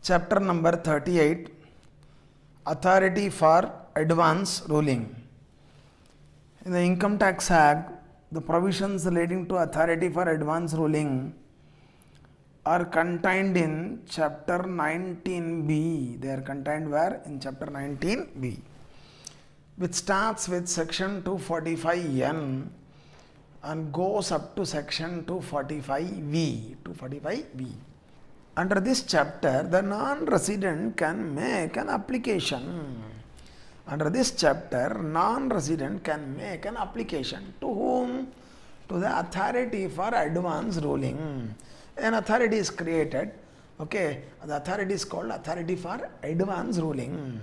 Chapter number 38, Authority for Advance Ruling. In the Income Tax Act, the provisions relating to authority for advance ruling are contained in Chapter 19B. They are contained where? In Chapter 19B, which starts with Section 245N and goes up to Section 245V. 245V. Under this chapter, the non-resident can make an application. Under this chapter, non-resident can make an application. To whom? To the authority for advance ruling. An authority is created. Okay, the authority is called authority for advance ruling.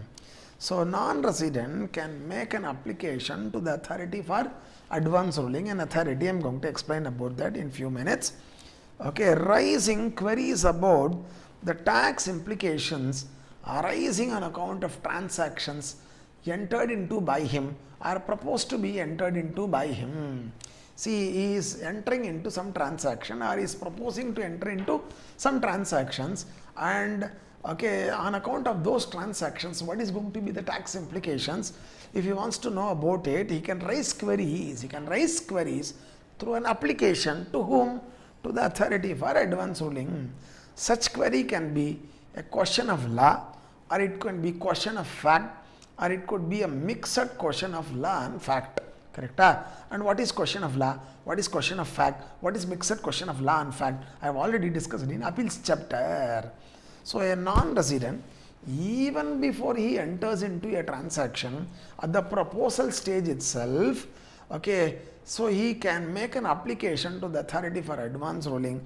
So, non-resident can make an application to the authority for advance ruling. An authority, I am going to explain about that in few minutes. Okay, raising queries about the tax implications arising on account of transactions entered into by him or proposed to be entered into by him. See, he is entering into some transaction or is proposing to enter into some transactions, and okay, on account of those transactions, what is going to be the tax implications? If he wants to know about it, he can raise queries. He can raise queries through an application to whom? To the authority for advance ruling. Such query can be a question of law, or it can be question of fact, or it could be a mixed question of law and fact. Correct? And what is question of law? What is question of fact? What is mixed question of law and fact? I have already discussed it in appeals chapter. So a non-resident, even before he enters into a transaction, at the proposal stage itself, okay, so he can make an application to the authority for advance ruling,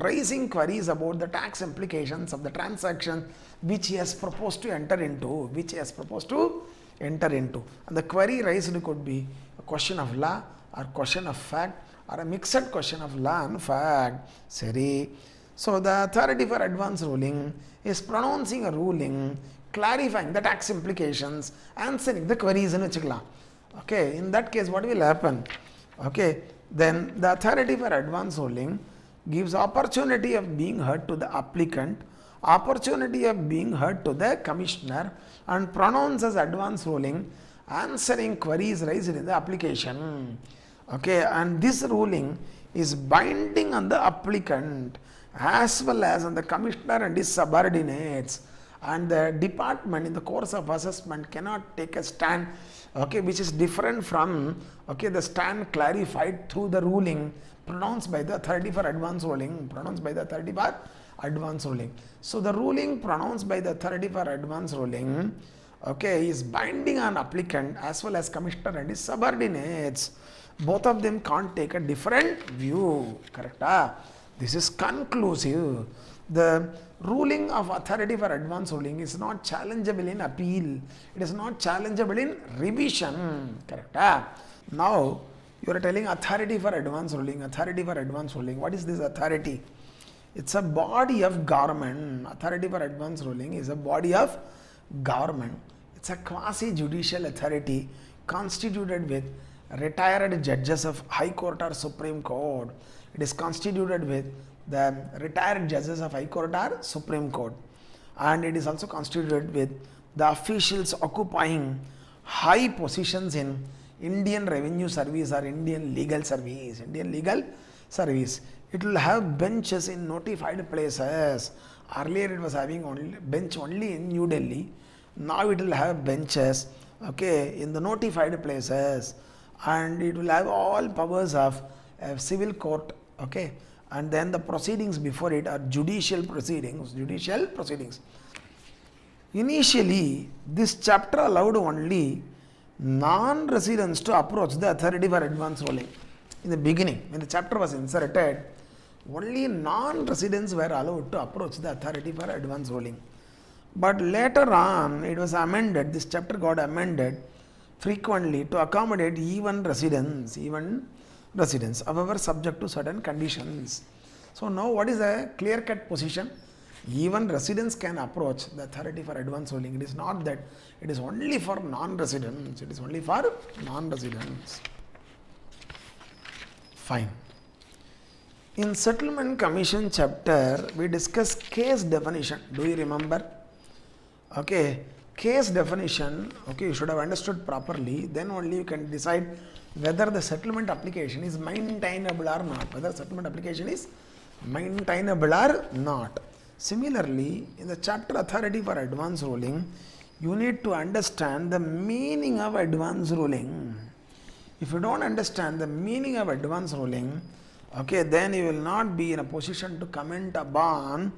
raising queries about the tax implications of the transaction which he has proposed to enter into, And the query raised could be a question of law or question of fact or a mixed question of law and fact. Seri. So the authority for advance ruling is pronouncing a ruling, clarifying the tax implications, answering the queries in vechikalam. Okay, in that case, what will happen? Okay, then the authority for advance ruling gives opportunity of being heard to the applicant, opportunity of being heard to the commissioner, and pronounces advance ruling, answering queries raised in the application. Okay, and this ruling is binding on the applicant as well as on the commissioner and his subordinates, and the department in the course of assessment cannot take a stand, okay, which is different from, okay, the stand clarified through the ruling pronounced by the authority for advance ruling, So the ruling pronounced by the authority for advance ruling, okay, is binding on applicant as well as commissioner and his subordinates. Both of them can't take a different view. Correct? This is conclusive. The ruling of authority for advance ruling is not challengeable in appeal. It is not challengeable in revision. Correct? Now, you are telling authority for advance ruling. What is this authority? It's a body of government. Authority for advance ruling is a body of government. It's a quasi-judicial authority constituted with retired judges of High Court or Supreme Court. It is constituted with the retired judges of High Court or Supreme Court, and it is also constituted with the officials occupying high positions in Indian Revenue Service or Indian Legal Service. It will have benches in notified places. Earlier it was having only bench only in New Delhi. Now it will have benches, okay, in the notified places, and it will have all powers of civil court, okay, and then the proceedings before it are judicial proceedings. Initially, this chapter allowed only non-residents to approach the authority for advance ruling. In the beginning, when the chapter was inserted, only non-residents were allowed to approach the authority for advance ruling. But later on, it was amended, this chapter got amended frequently to accommodate even residents, however subject to certain conditions. So now what is a clear-cut position? Even residents can approach the authority for advance ruling. It is not that it is only for non-residents. Fine. In Settlement Commission chapter, we discuss case definition. Do you remember? Okay, case definition, okay, you should have understood properly. Then only you can decide whether the settlement application is maintainable or not. Whether settlement application is maintainable or not. Similarly, in the chapter authority for advance ruling, you need to understand the meaning of advance ruling. If you don't understand the meaning of advance ruling, okay, then you will not be in a position to comment upon,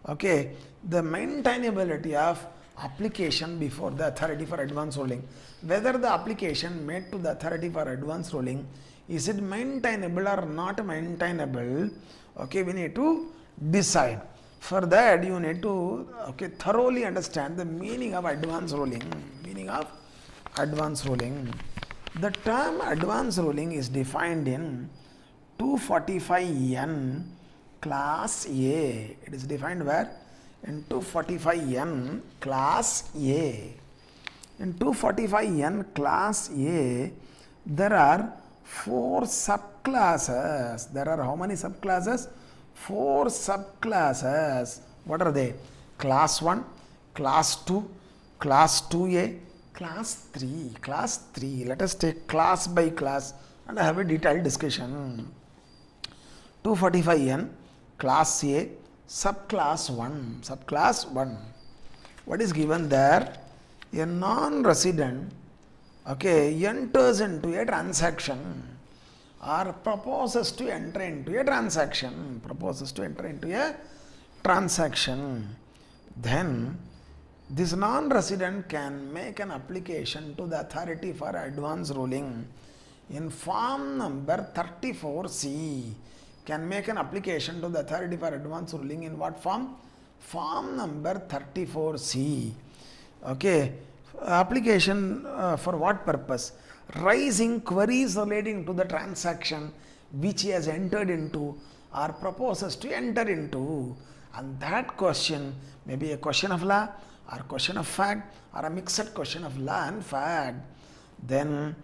okay, the maintainability of application before the authority for advance ruling. Whether the application made to the authority for advance ruling, is it maintainable or not maintainable, okay, we need to decide. For that, you need to, okay, thoroughly understand the meaning of advance ruling. Meaning of advance ruling. The term advance ruling is defined in 245N class A. It is defined where? In 245N class A. In 245N class A, there are 4 subclasses. There are how many subclasses? 4 subclasses. What are they? Class 1, class 2, class 2A, class 3. Class 3. Let us take class by class and have a detailed discussion. 245N, class A, subclass 1. Subclass 1. What is given there? A non-resident, okay, enters into a transaction or proposes to enter into a transaction. Proposes to enter into a transaction. Then this non-resident can make an application to the authority for advance ruling in form number 34C. Can make an application to the authority for advance ruling in what form? Form number 34C. Okay, application for what purpose? Raising queries relating to the transaction which he has entered into or proposes to enter into. And that question may be a question of law or question of fact or a mixed question of law and fact. Then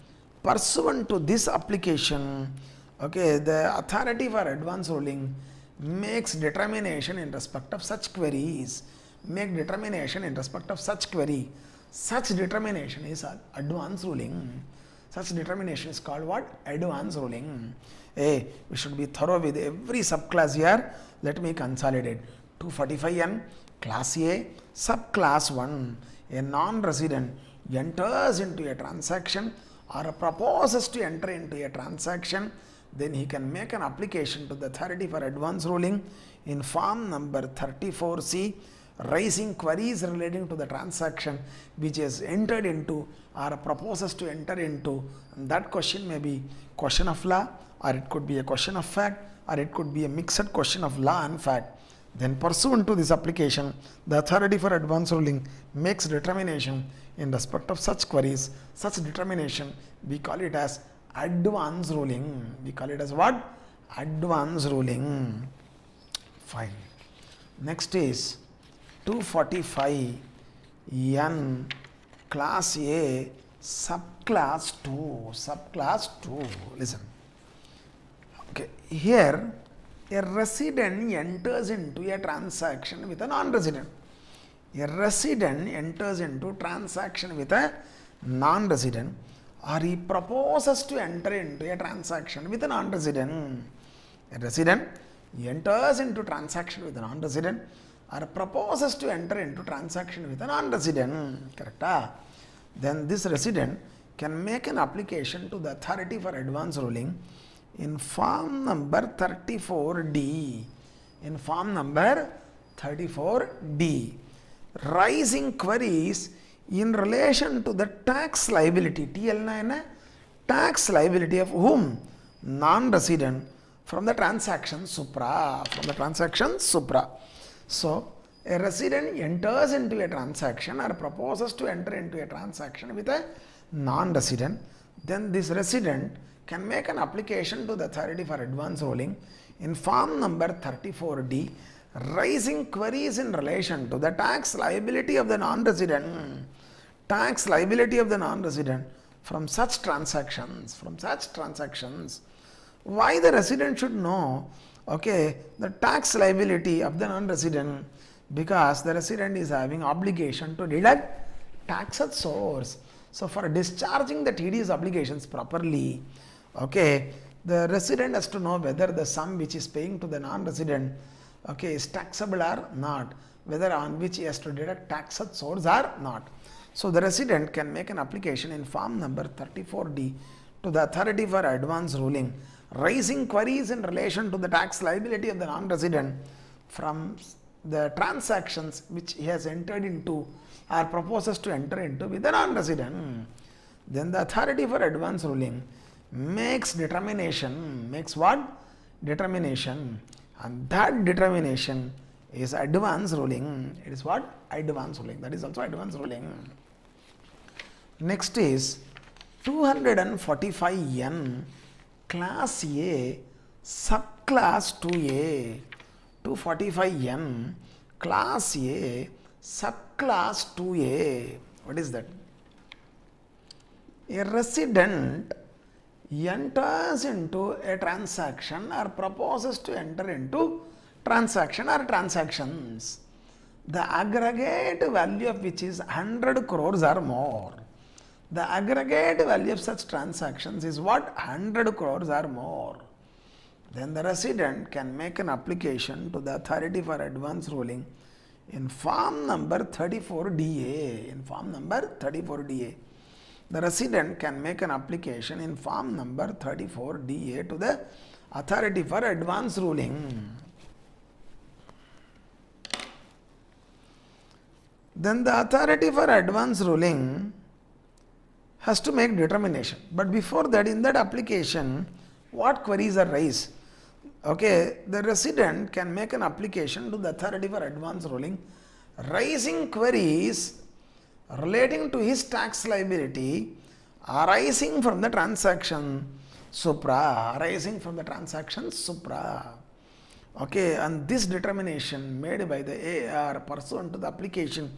pursuant to this application, okay, the authority for advance ruling makes determination in respect of such queries. Make determination in respect of such query. Such determination is advance ruling. Such determination is called what? Advance ruling. Hey, we should be thorough with every subclass here. Let me consolidate. 245N, class A, subclass 1. A non-resident enters into a transaction or proposes to enter into a transaction, then he can make an application to the authority for advance ruling in form number 34C, raising queries relating to the transaction which is entered into or proposes to enter into. And that question may be question of law, or it could be a question of fact, or it could be a mixed question of law and fact. Then pursuant to this application, the authority for advance ruling makes determination in respect of such queries. Such determination, we call it as advance ruling. We call it as what? Advance ruling. Fine. Next is 245N class A, subclass 2. Subclass 2. Listen. Okay. Here, a resident enters into a transaction with a non-resident. A resident enters into transaction with a non-resident, or he proposes to enter into a transaction with a non-resident. A resident enters into transaction with a non-resident or proposes to enter into transaction with a non-resident. Correct? Then this resident can make an application to the authority for advance ruling in form number 34D. In form number 34D. Raising queries in relation to the tax liability. TL9, tax liability of whom? Non-resident from the transaction supra. From the transaction supra. So, a resident enters into a transaction or proposes to enter into a transaction with a non-resident. Then this resident can make an application to the authority for advance ruling in form number 34D, raising queries in relation to the tax liability of the non-resident. Tax liability of the non-resident from such transactions. From such transactions. Why the resident should know, okay, the tax liability of the non-resident, because the resident is having obligation to deduct tax at source. So for discharging the TDS obligations properly, okay, the resident has to know whether the sum which is paying to the non-resident, okay, is taxable or not, whether on which he has to deduct tax at source or not. So the resident can make an application in form number 34D to the authority for advance ruling, raising queries in relation to the tax liability of the non-resident from the transactions which he has entered into or proposes to enter into with the non-resident. Then the authority for advance ruling makes determination, makes what? Determination. And that determination is advance ruling. It is what? Advance ruling. That is also advance ruling. Next is 245N class A subclass 2A. 245N class A subclass 2A. What is that? A resident enters into a transaction or proposes to enter into transaction or transactions, the aggregate value of which is 100 crores or more. The aggregate value of such transactions is what? 100 crores or more. Then the resident can make an application to the authority for advance ruling in form number 34DA. In form number 34DA. The resident can make an application in form number 34DA to the authority for advance ruling. Then the authority for advance ruling has to make determination. But before that, in that application, what queries are raised? Okay, the resident can make an application to the authority for advance ruling, raising queries relating to his tax liability arising from the transaction supra, Okay, and this determination made by the AR pursuant to the application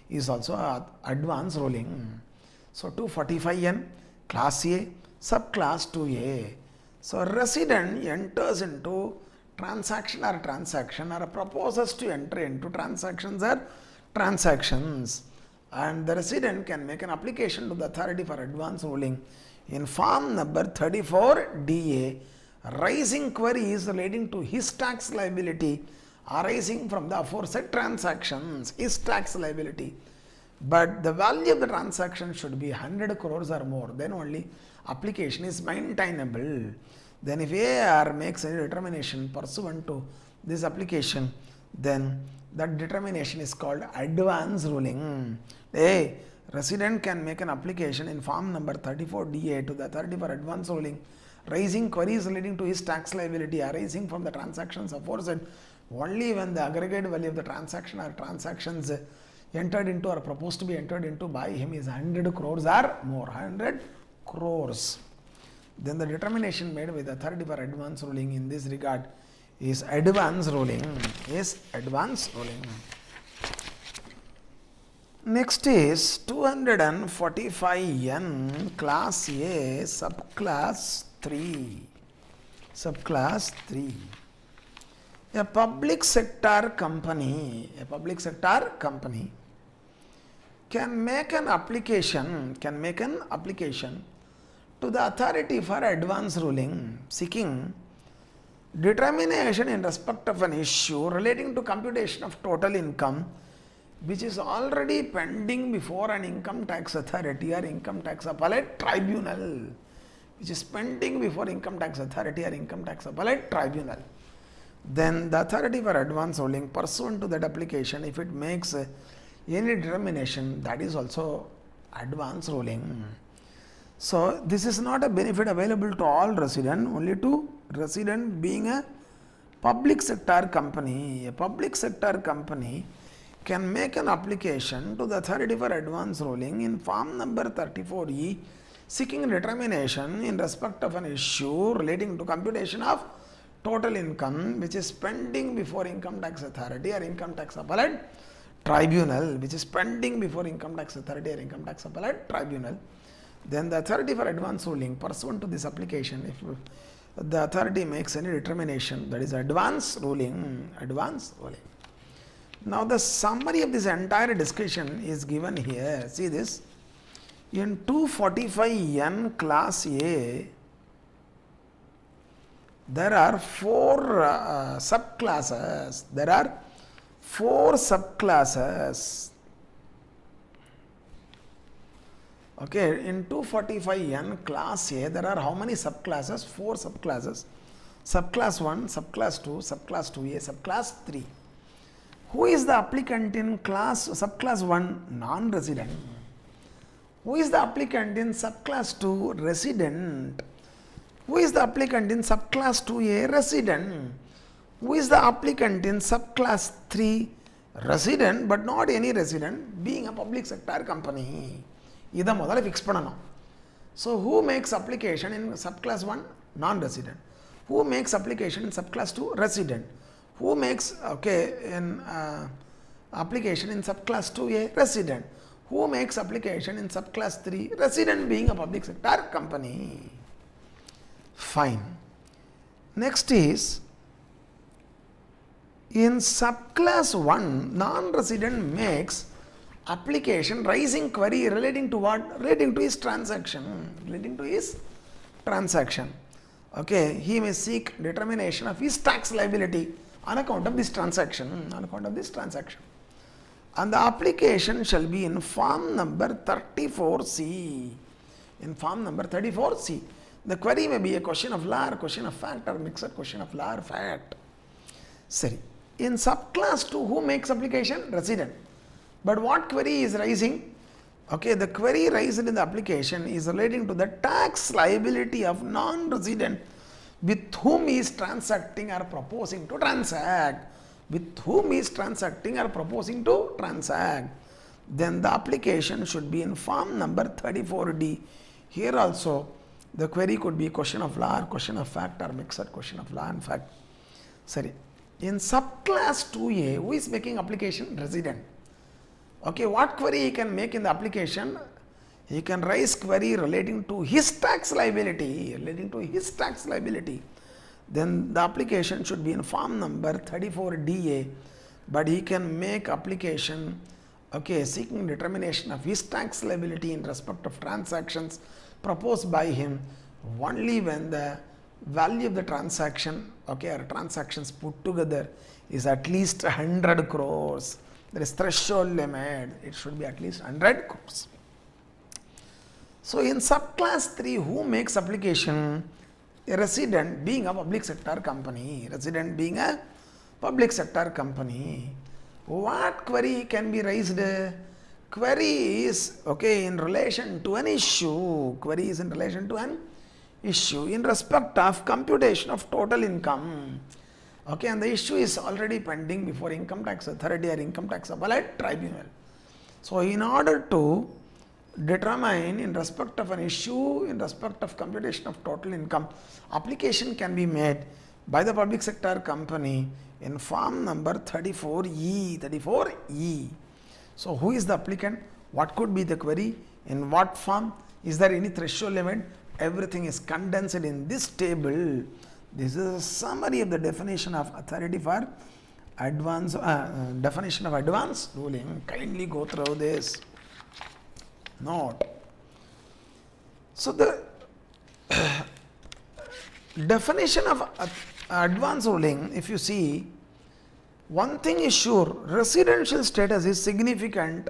is also advance ruling. So 245N class A subclass 2A. So resident enters into transaction or proposes to enter into transactions or transactions, and the resident can make an application to the authority for advance ruling in form number 34DA, raising queries relating to his tax liability arising from the aforesaid transactions, his tax liability. But the value of the transaction should be 100 crores or more, then only application is maintainable. Then if AR makes any determination pursuant to this application, then that determination is called advance ruling. A resident can make an application in form number 34DA to the authority for advance ruling, raising queries relating to his tax liability arising from the transactions aforesaid only when the aggregate value of the transaction or transactions entered into or proposed to be entered into by him is 100 crores or more. 100 crores. Then the determination made by the authority for advance ruling in this regard is advance ruling. Next is 245N class A subclass 3. A public sector company can make an application to the authority for advance ruling seeking determination in respect of an issue relating to computation of total income which is already pending before an income tax authority or income tax appellate tribunal. Then the authority for advance ruling pursuant to that application, if it makes any determination, that is also advance ruling. So this is not a benefit available to all resident, only to resident being a public sector company. A public sector company can make an application to the authority for advance ruling in form number 34E seeking determination in respect of an issue relating to computation of total income which is pending before income tax authority or income tax appellate tribunal, Then the authority for advance ruling pursuant to this application, if the authority makes any determination, that is advance ruling, advance ruling. Now the summary of this entire discussion is given here. See this, in 245N class A, there are four subclasses. There are four subclasses. Okay, in 245N class A, there are how many subclasses? Four subclasses. Subclass 1, subclass 2, subclass 2A, subclass 3. Who is the applicant in subclass 1? Non-resident. Who is the applicant in subclass 2? Resident. Who is the applicant in subclass 2A? Resident. Who is the applicant in subclass 3? Resident, but not any resident, being a public sector company. இதை முதல்ல fix பண்ணணும். So who makes application in subclass 1? Non-resident. Who makes application in subclass 2? Resident. Who makes in application in subclass 2A? Resident. Who makes application in subclass 3? Resident, being a public sector company. Fine. Next is, in subclass 1, non-resident makes application raising query relating to what? Relating to his transaction. Relating to his transaction. Okay, he may seek determination of his tax liability on account of this transaction. On account of this transaction. And the application shall be in form number 34C. In form number 34C. The query may be a question of law or question of fact or mixed question of law or fact. Sorry. In subclass 2, who makes application? Resident. But what query is rising? Okay, the query raised in the application is relating to the tax liability of non-resident with whom he is transacting or proposing to transact. With whom he is transacting or proposing to transact. Then the application should be in form number 34D. Here also, the query could be question of law or question of fact or mixed question of law and fact. Sorry. In subclass 2A, who is making application? Resident. Okay, what query he can make in the application? He can raise query relating to his tax liability. Relating to his tax liability. Then the application should be in form number 34DA. But he can make application, okay, seeking determination of his tax liability in respect of transactions proposed by him only when the value of the transaction, okay, or transactions put together is at least 100 crores. There is threshold limit. It should be at least 100 crores. So in subclass 3, who makes application? A resident, being a public sector company. Resident, being a public sector company. What query can be raised? Query is, okay, in relation to an issue. Query is in relation to an issue in respect of computation of total income. Okay, and the issue is already pending before income tax authority or income tax appellate tribunal. So in order to determine in respect of an issue, in respect of computation of total income, application can be made by the public sector company in form number 34E. 34E. So who is the applicant? What could be the query? In what form? Is there any threshold limit? Everything is condensed in this table. This is a summary of the definition of authority for advance, definition of advance ruling. Kindly go through this. Note. So the definition of advance ruling, if you see, one thing is sure, residential status is significant,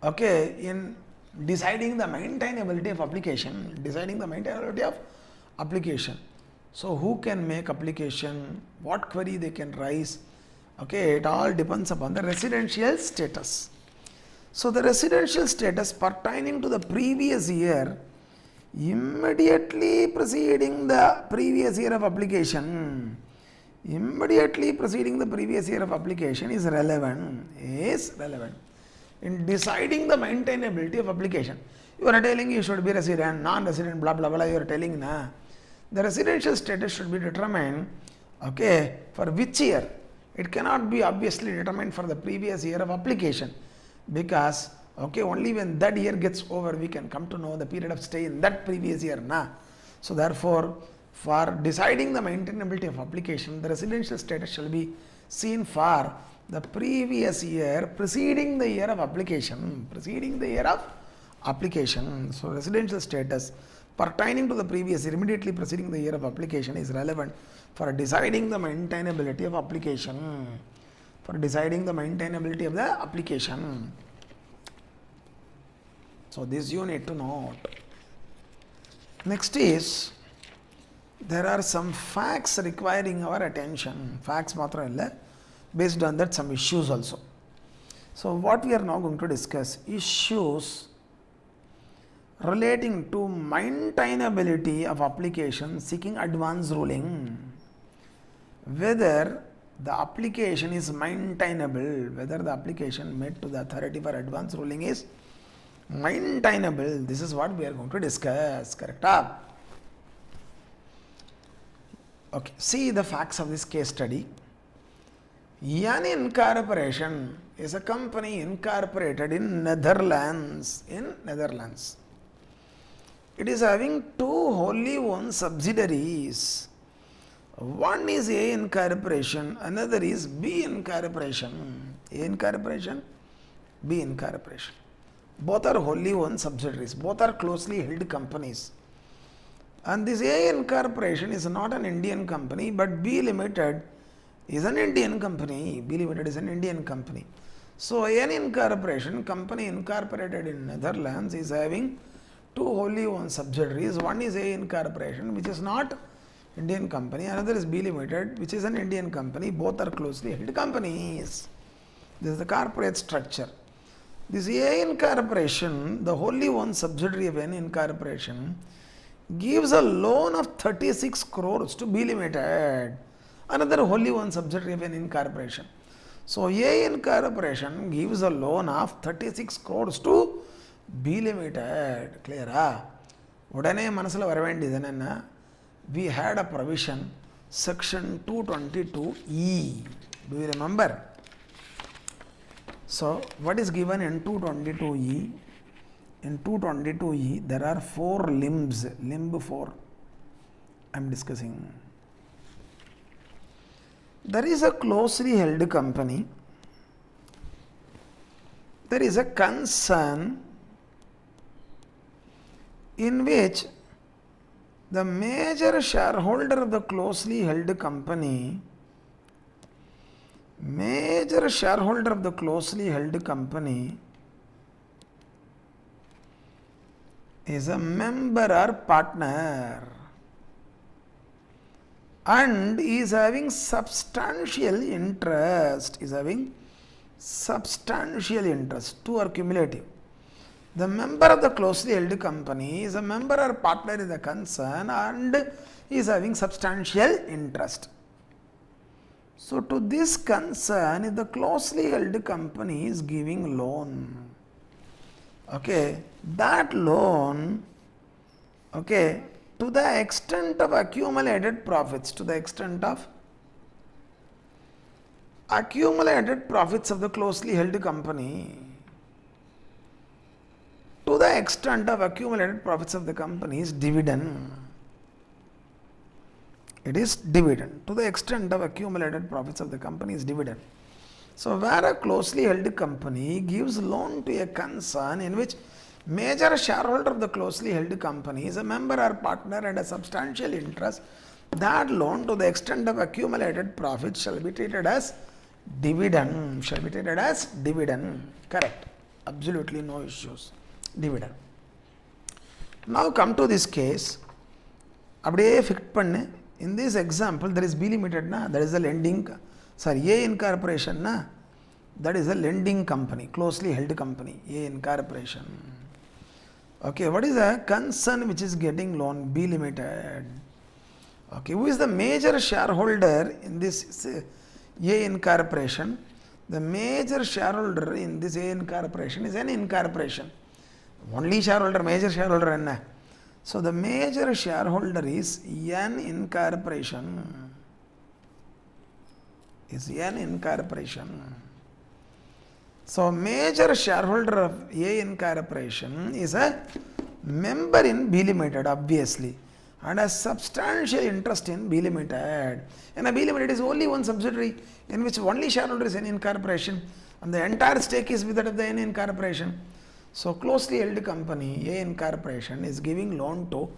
okay, in deciding the maintainability of application. Deciding the maintainability of application. So who can make application, what query they can raise, okay, it all depends upon the residential status. So the residential status pertaining to the previous year, immediately preceding the previous year of application, immediately preceding the previous year of application is relevant, in deciding the maintainability of application. You are telling you should be resident, non-resident, blah blah blah, you are telling na. The residential status should be determined, okay, for which year? It cannot be obviously determined for the previous year of application, because, okay, only when that year gets over we can come to know the period of stay in that previous year. Na? So therefore, For deciding the maintainability of application, the residential status shall be seen for the previous year preceding the year of application. Preceding the year of application. So, residential status pertaining to the previous year immediately preceding the year of application is relevant for deciding the maintainability of application. For deciding the maintainability of the application. So, this you need to note. Next is, there are some facts requiring our attention. Facts matra illa. Based on that, some issues also. So, what we are now going to discuss, issues relating to maintainability of application seeking advance ruling. Whether the application is maintainable, whether the application made to the authority for advance ruling is maintainable. This is what we are going to discuss. Correct? Okay. See the facts of this case study. An Incorporation is a company incorporated in Netherlands. It is having two wholly owned subsidiaries. One is A Incorporation, another is B Incorporation. A Incorporation, B Incorporation. Both are wholly owned subsidiaries. Both are closely held companies. And this A Incorporation is not an Indian company, but B Limited is an Indian company. B Limited is an Indian company. So, an Incorporation, company incorporated in Netherlands, is having two wholly owned subsidiaries. One is A Incorporation, which is not Indian company. Another is B Limited, which is an Indian company. Both are closely held companies. This is the corporate structure. This A Incorporation, the wholly owned subsidiary of N Incorporation, gives a loan of 36 crores to B Limited, another wholly owned subsidiary of N Incorporation. So, A Incorporation gives a loan of 36 crores to B Limited. Clear? Udane manasula varavendidana. We had a provision, section 222E. Do you remember? So, what is given in 222E? In 222E, there are 4 limbs. Limb 4 I am discussing. There is a closely held company. There is a concern in which the major shareholder of the closely held company is a member or partner and is having substantial interest. Two are cumulative. The member of the closely held company is a member or partner in the concern and is having substantial interest. So, to this concern, if the closely held company is giving loan, okay, that loan, okay, to the extent of accumulated profits, of the closely held company, to the extent of accumulated profits of the company is dividend. It is dividend. To the extent of accumulated profits of the company is dividend. So, where a closely held company gives loan to a concern in which major shareholder of the closely held company is a member or partner and a substantial interest, that loan to the extent of accumulated profits shall be treated as dividend. Correct. Absolutely no issues. Dividend. Now come to this case. Abdiye fit panne. In this example, there is B Limited, that is a lending, A Incorporation, that is a lending company, closely held company, A Incorporation. Okay, what is a concern which is getting loan? B Limited. Okay, who is the major shareholder in this A Incorporation? The major shareholder in this A Incorporation is N Incorporation. Only shareholder, major shareholder. So, the major shareholder is N Incorporation. So, major shareholder of A Incorporation is a member in B Limited, obviously. and has substantial interest in B Limited. And a B Limited is only one subsidiary in which only shareholder is N Incorporation and the entire stake is with that of the N Incorporation. So closely held company A Incorporation is giving loan to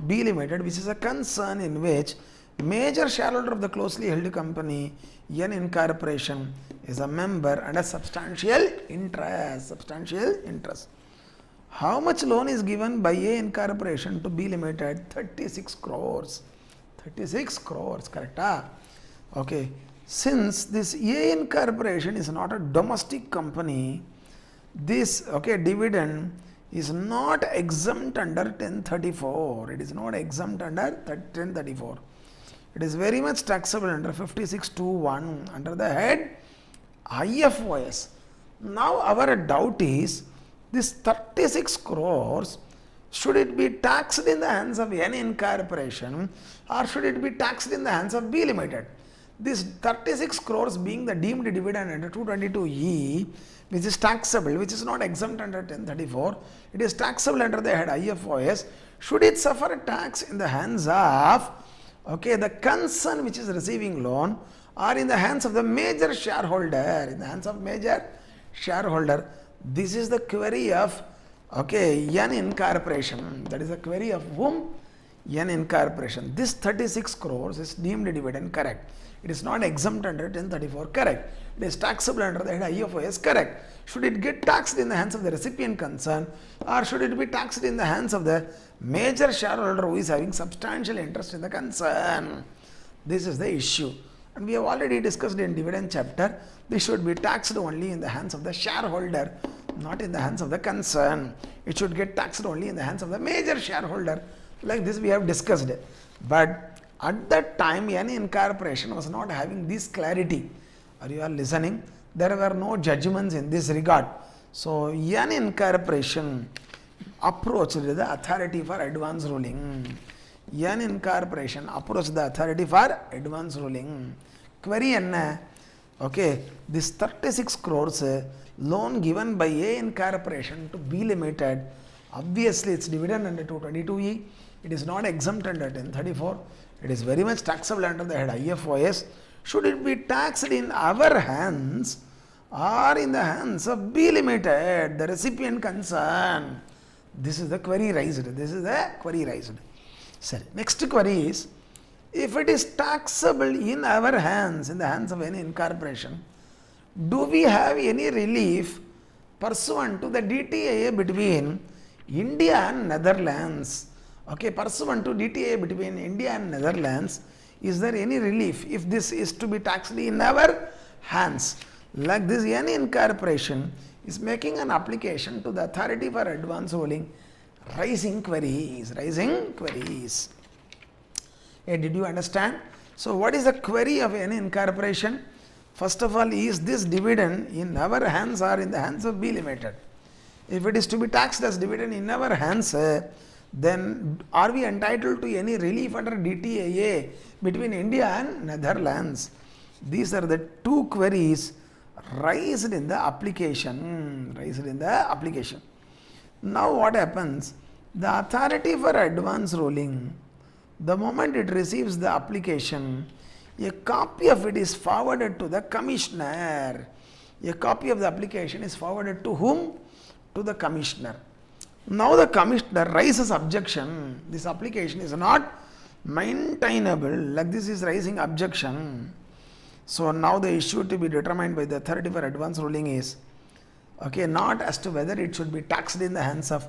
B Limited, which is a concern in which major shareholder of the closely held company N Incorporation is a member and a substantial interest. How much loan is given by A Incorporation to B Limited? 36 crores. 36 crores, correct? Okay. Since this A Incorporation is not a domestic company, this dividend is not exempt under 1034. It is not exempt under 1034. It is very much taxable under 56(2)(1) under the head IFOS. Now our doubt is, this 36 crores, should it be taxed in the hands of N Incorporation or should it be taxed in the hands of B Limited? This 36 crores being the deemed dividend under 222E, which is taxable, which is not exempt under 1034, it is taxable under the head IFOS. Should it suffer a tax in the hands of the concern which is receiving loan or in the hands of the major shareholder? In the hands of major shareholder. This is the query of N Incorporation. That is the query of whom? N Incorporation. This 36 crores is deemed dividend, correct. It is not exempt under 1034, correct. It is taxable under the head IFOS, correct. Should it get taxed in the hands of the recipient concern or should it be taxed in the hands of the major shareholder who is having substantial interest in the concern? This is the issue. And we have already discussed in dividend chapter, this should be taxed only in the hands of the shareholder, not in the hands of the concern. It should get taxed only in the hands of the major shareholder. Like this we have discussed. But at that time, N Incorporation was not having this clarity. Are you all listening? There were no judgments in this regard. So N Incorporation approached the authority for advance ruling. N Incorporation approached the authority for advance ruling. Query N. This 36 crores loan given by A Incorporation to B Limited, obviously it's dividend under 222E. It is not exempt under 1034. It is very much taxable under the head IFOS. Should it be taxed in our hands or in the hands of B Limited, the recipient concern? This is the query raised. Sorry. Next query is, if it is taxable in our hands, in the hands of any incorporation, do we have any relief pursuant to the DTAA between India and Netherlands? Pursuant to DTAA between India and Netherlands, is there any relief if this is to be taxed in our hands? Like this, N Incorporation is making an application to the authority for advance ruling, raising queries. Did you understand? So what is the query of N Incorporation? First of all, is this dividend in our hands or in the hands of B Limited? If it is to be taxed as dividend in our hands, then are we entitled to any relief under DTAA between India and Netherlands? These are the two queries raised in the application. Now what happens? The authority for advance ruling, the moment it receives the application, a copy of it is forwarded to the commissioner. A copy of the application is forwarded to whom? To the commissioner. Now the commissioner raises objection. This application is not maintainable. Like this is raising objection. So now the issue to be determined by the authority for advance ruling is, not as to whether it should be taxed in the hands of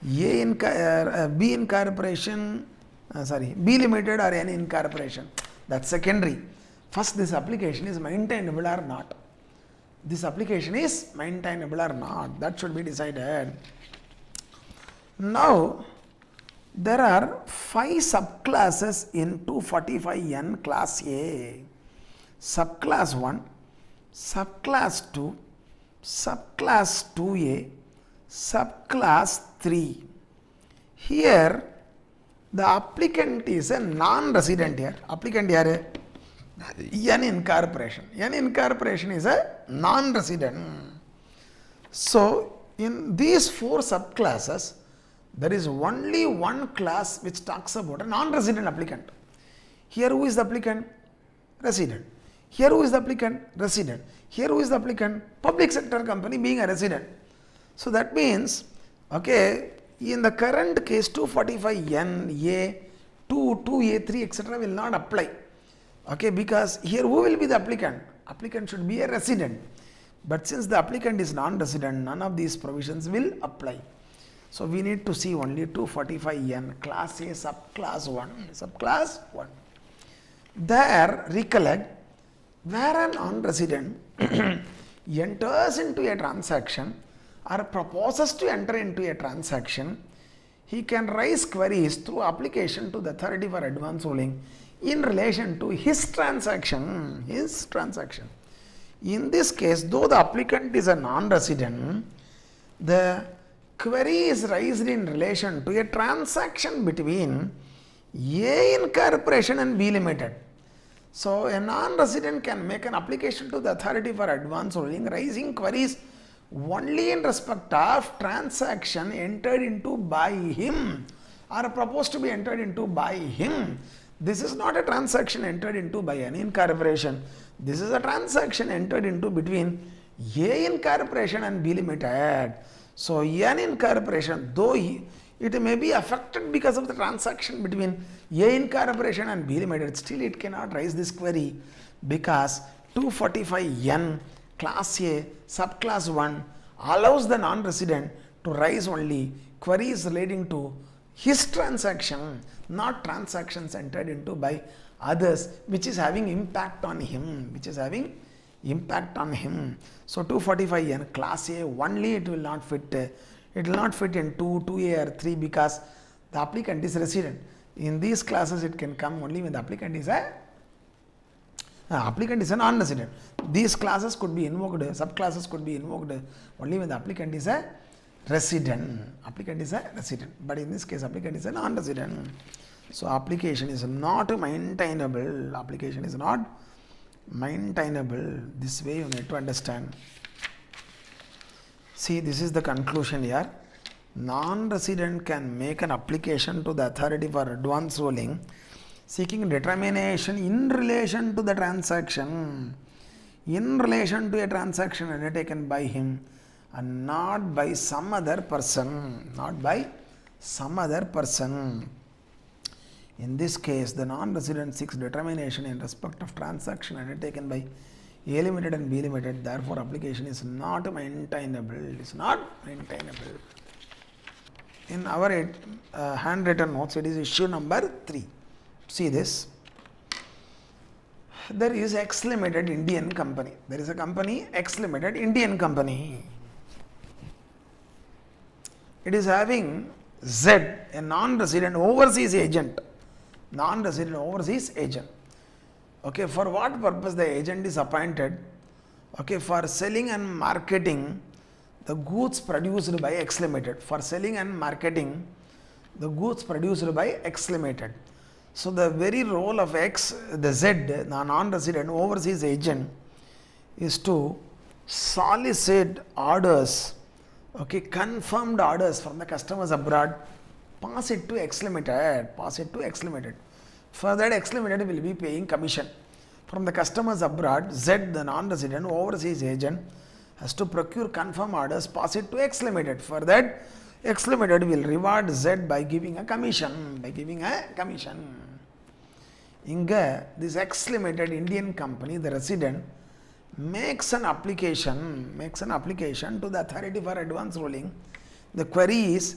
B Incorporation, B Limited or N Incorporation. That's secondary. First, this application is maintainable or not. That should be decided. Now, there are 5 subclasses in 245N class A. Subclass 1, subclass 2, subclass 2A, subclass 3. Here, the applicant is a non-resident here. Applicant here, N Incorporation. N Incorporation is a non-resident. So, in these 4 subclasses, There is only one class which talks about a non-resident applicant. Here who is the applicant? Resident. Here who is the applicant? Resident. Here who is the applicant? Public sector company being a resident. So that means, okay, in the current case 245N, A, 2, 2A3, etc. will not apply. Okay, because here who will be the applicant? Applicant should be a resident. But since the applicant is non-resident, none of these provisions will apply. So we need to see only 245N, class A, subclass 1, subclass 1. There, recollect, where a non-resident enters into a transaction or proposes to enter into a transaction, he can raise queries through application to the authority for advance ruling in relation to his transaction. In this case, though the applicant is a non-resident, the query is raised in relation to a transaction between A Incorporation and B Limited. So, a non-resident can make an application to the authority for advance ruling raising queries only in respect of transaction entered into by him or proposed to be entered into by him. This is not a transaction entered into by an incorporation. This is a transaction entered into between A Incorporation and B Limited. So, an incorporation, though it may be affected because of the transaction between A Incorporation and B Limited, still it cannot raise this query because 245N class A subclass 1 allows the non-resident to raise only queries relating to his transaction, not transactions entered into by others which is having impact on him, So 245N class A only it will not fit in 2, 2A or 3 because the applicant is resident. In these classes it can come only when the applicant is a non-resident. These classes could be invoked, subclasses could be invoked only when the applicant is a resident. But in this case applicant is a non-resident. So application is not maintainable. This way you need to understand. See, this is the conclusion here. Non-resident can make an application to the authority for advance ruling seeking determination in relation to the transaction, undertaken by him and not by some other person. In this case, the non-resident seeks determination in respect of transaction undertaken by A Limited and B Limited. Therefore, application is not maintainable. In our handwritten notes, it is issue number 3. See this. There is X Limited Indian company. There is a company X Limited Indian company. It is having Z, a non-resident overseas agent. Okay, for what purpose the agent is appointed? Okay, for selling and marketing the goods produced by X Limited. So the very role of X, the Z, the non-resident overseas agent, is to solicit orders, okay, confirmed orders from the customers abroad, pass it to X Limited. For that, X Limited will be paying commission. From the customers abroad, Z, the non-resident overseas agent, has to procure confirmed orders, pass it to X Limited. For that, X Limited will reward Z by giving a commission. This X Limited Indian company, the resident, makes an application to the authority for advance ruling. The query is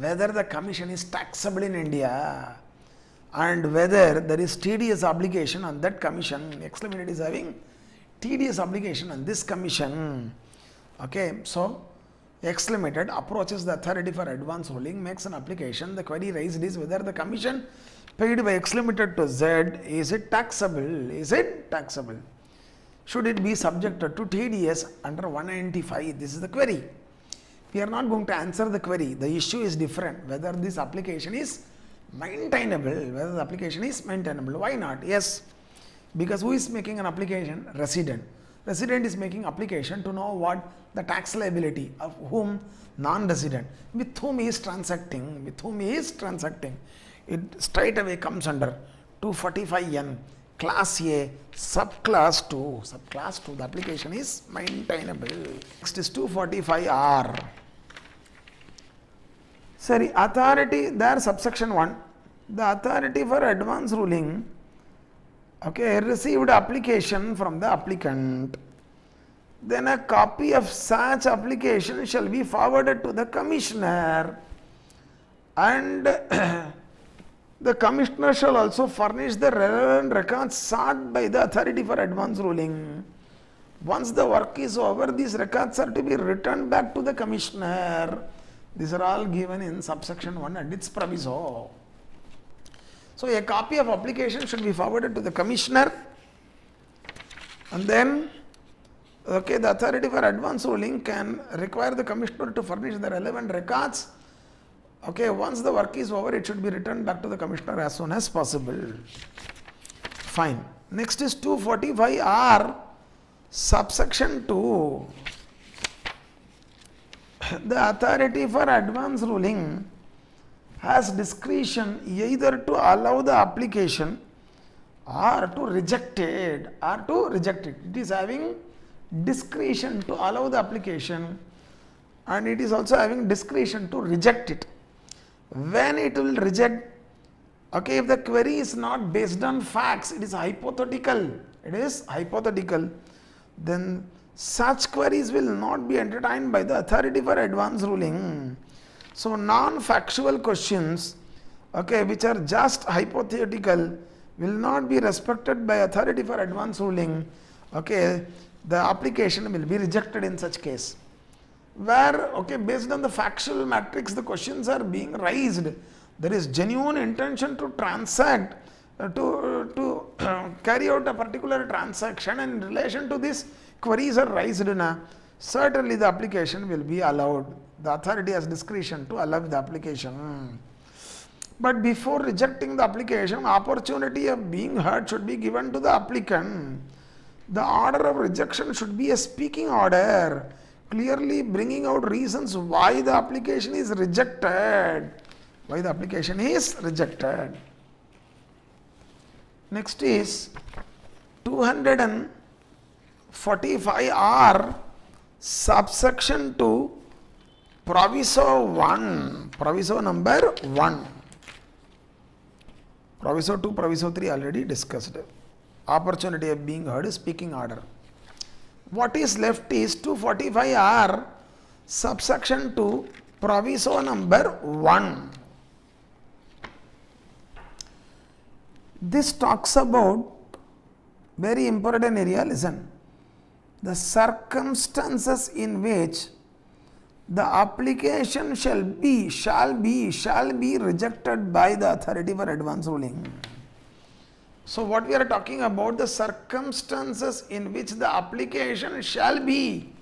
whether the commission is taxable in India and whether there is TDS obligation on that commission. X Limited is having TDS obligation on this commission. Okay, so X Limited approaches the authority for advance ruling, makes an application. The query raised is whether the commission paid by X Limited to Z, is it taxable? Should it be subjected to TDS under 195? This is the query. We are not going to answer the query. The issue is different. Whether this application is maintainable. Why not? Yes. Because who is making an application? Resident. resident is making application to know what the tax liability of whom non-resident, with whom he is transacting, it straight away comes under 245N, class A, subclass 2, the application is maintainable. Next is 245R. Sorry, authority, there subsection 1, the authority for advance ruling, okay, received application from the applicant. Then a copy of such application shall be forwarded to the commissioner, and the commissioner shall also furnish the relevant records sought by the authority for advance ruling. Once the work is over, these records are to be returned back to the commissioner. These are all given in subsection 1 and its proviso. So a copy of application should be forwarded to the commissioner, and then okay, the authority for advance ruling can require the commissioner to furnish the relevant records. Okay, once the work is over, it should be returned back to the commissioner as soon as possible. Fine. Next is 245R, subsection 2. The authority for advance ruling has discretion either to allow the application or to reject it, It is having discretion to allow the application, and it is also having discretion to reject it. When it will reject, okay, if the query is not based on facts, it is hypothetical, then such queries will not be entertained by the authority for advance ruling. So non-factual questions, okay, which are just hypothetical, will not be respected by authority for advance ruling. Okay, the application will be rejected in such case. Where, okay, based on the factual matrix, the questions are being raised, there is genuine intention to transact, to carry out a particular transaction, and in relation to this, queries are raised, certainly the application will be allowed. The authority has discretion to allow the application. But before rejecting the application, opportunity of being heard should be given to the applicant. The order of rejection should be a speaking order, clearly bringing out reasons why the application is rejected. Next is 245R, subsection 2, proviso 1, proviso number 1. Proviso 2, proviso 3 already discussed. Opportunity of being heard is speaking order. What is left is 245R, subsection 2, proviso number 1. This talks about very important area, listen. The circumstances in which the application shall be rejected by the authority for advance ruling. So what we are talking about, the circumstances in which the application shall be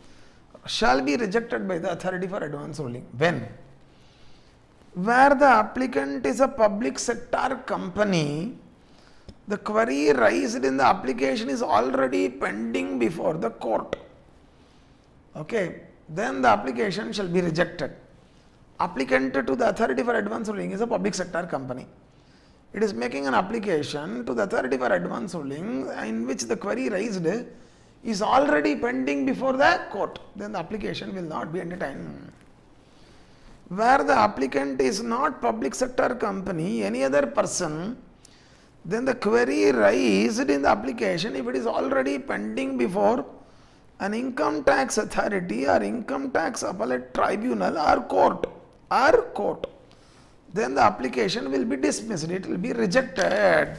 rejected by the authority for advance ruling. When? Where the applicant is a public sector company, the query raised in the application is already pending before the court. Okay, then the application shall be rejected. Applicant to the authority for advance ruling is a public sector company. It is making an application to the authority for advance ruling in which the query raised is already pending before the court. Then the application will not be entertained. Where the applicant is not public sector company, any other person, then the query raised in the application, if it is already pending before an income tax authority or income tax appellate tribunal or court, then the application will be dismissed, it will be rejected.